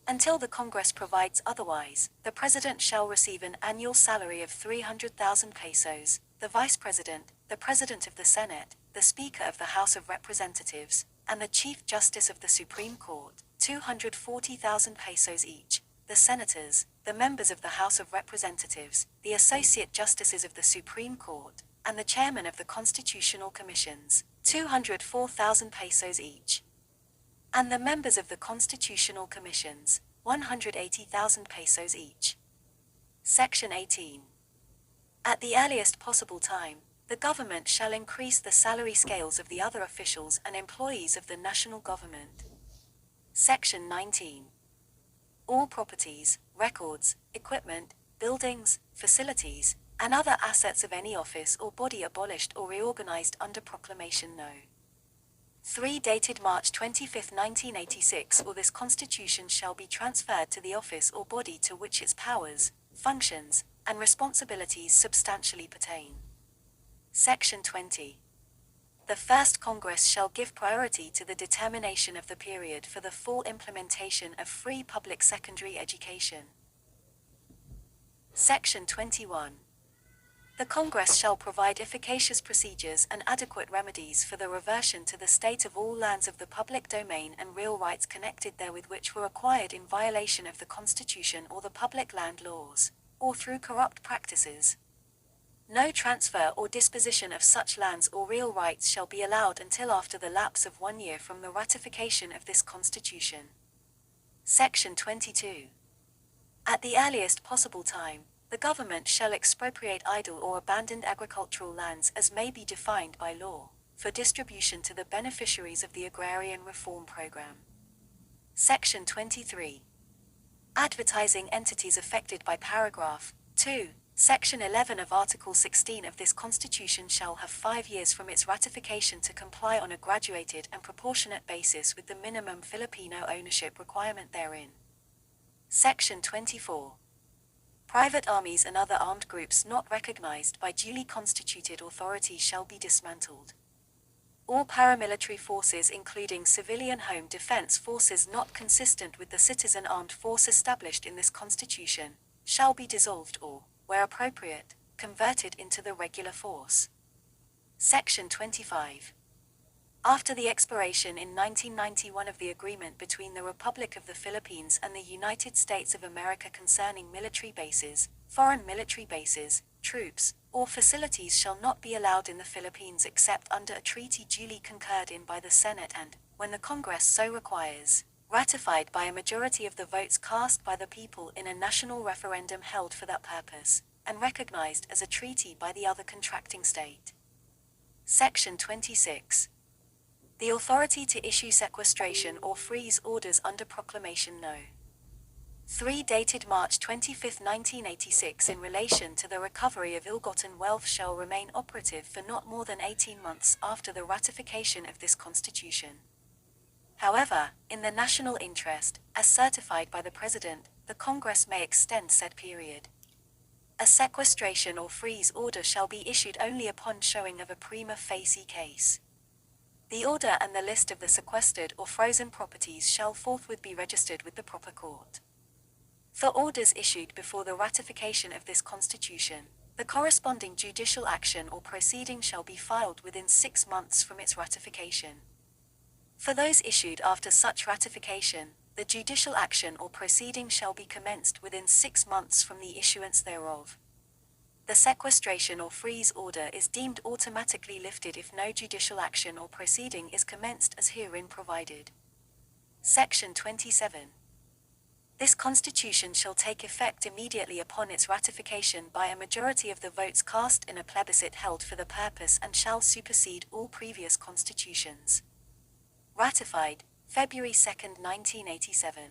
Until the Congress provides otherwise, the President shall receive an annual salary of 300,000 pesos, the Vice President, the President of the Senate, the Speaker of the House of Representatives, and the Chief Justice of the Supreme Court, 240,000 pesos each, the Senators, the members of the House of Representatives, the Associate Justices of the Supreme Court, and the Chairman of the Constitutional Commissions, 204,000 pesos each, and the members of the Constitutional Commissions, 180,000 pesos each. Section 18. At the earliest possible time, the government shall increase the salary scales of the other officials and employees of the national government. Section 19. All properties, records, equipment, buildings, facilities, and other assets of any office or body abolished or reorganized under Proclamation No. 3 dated March 25, 1986 or this Constitution shall be transferred to the office or body to which its powers, functions, and responsibilities substantially pertain. Section 20. The first Congress shall give priority to the determination of the period for the full implementation of free public secondary education. Section 21. The Congress shall provide efficacious procedures and adequate remedies for the reversion to the state of all lands of the public domain and real rights connected therewith which were acquired in violation of the Constitution or the public land laws, or through corrupt practices. No transfer or disposition of such lands or real rights shall be allowed until after the lapse of 1 year from the ratification of this Constitution. Section 22. At the earliest possible time, the government shall expropriate idle or abandoned agricultural lands as may be defined by law, for distribution to the beneficiaries of the Agrarian Reform Program. Section 23. Advertising entities affected by paragraph 2, Section 11 of Article 16 of this Constitution shall have 5 years from its ratification to comply on a graduated and proportionate basis with the minimum Filipino ownership requirement therein. Section 24. Private armies and other armed groups not recognized by duly constituted authorities shall be dismantled. All paramilitary forces including civilian home defense forces not consistent with the citizen armed force established in this Constitution, shall be dissolved or, where appropriate, converted into the regular force. Section 25. After the expiration in 1991 of the agreement between the Republic of the Philippines and the United States of America concerning military bases, foreign military bases, troops, or facilities shall not be allowed in the Philippines except under a treaty duly concurred in by the Senate and, when the Congress so requires, ratified by a majority of the votes cast by the people in a national referendum held for that purpose, and recognized as a treaty by the other contracting state. Section 26. The authority to issue sequestration or freeze orders under Proclamation No. 3 dated March 25, 1986 in relation to the recovery of ill-gotten wealth shall remain operative for not more than 18 months after the ratification of this Constitution. However, in the national interest, as certified by the President, the Congress may extend said period. A sequestration or freeze order shall be issued only upon showing of a prima facie case. The order and the list of the sequestered or frozen properties shall forthwith be registered with the proper court. For orders issued before the ratification of this Constitution, the corresponding judicial action or proceeding shall be filed within 6 months from its ratification. For those issued after such ratification, the judicial action or proceeding shall be commenced within 6 months from the issuance thereof. The sequestration or freeze order is deemed automatically lifted if no judicial action or proceeding is commenced as herein provided. Section 27. This Constitution shall take effect immediately upon its ratification by a majority of the votes cast in a plebiscite held for the purpose and shall supersede all previous constitutions. Ratified, February 2, 1987.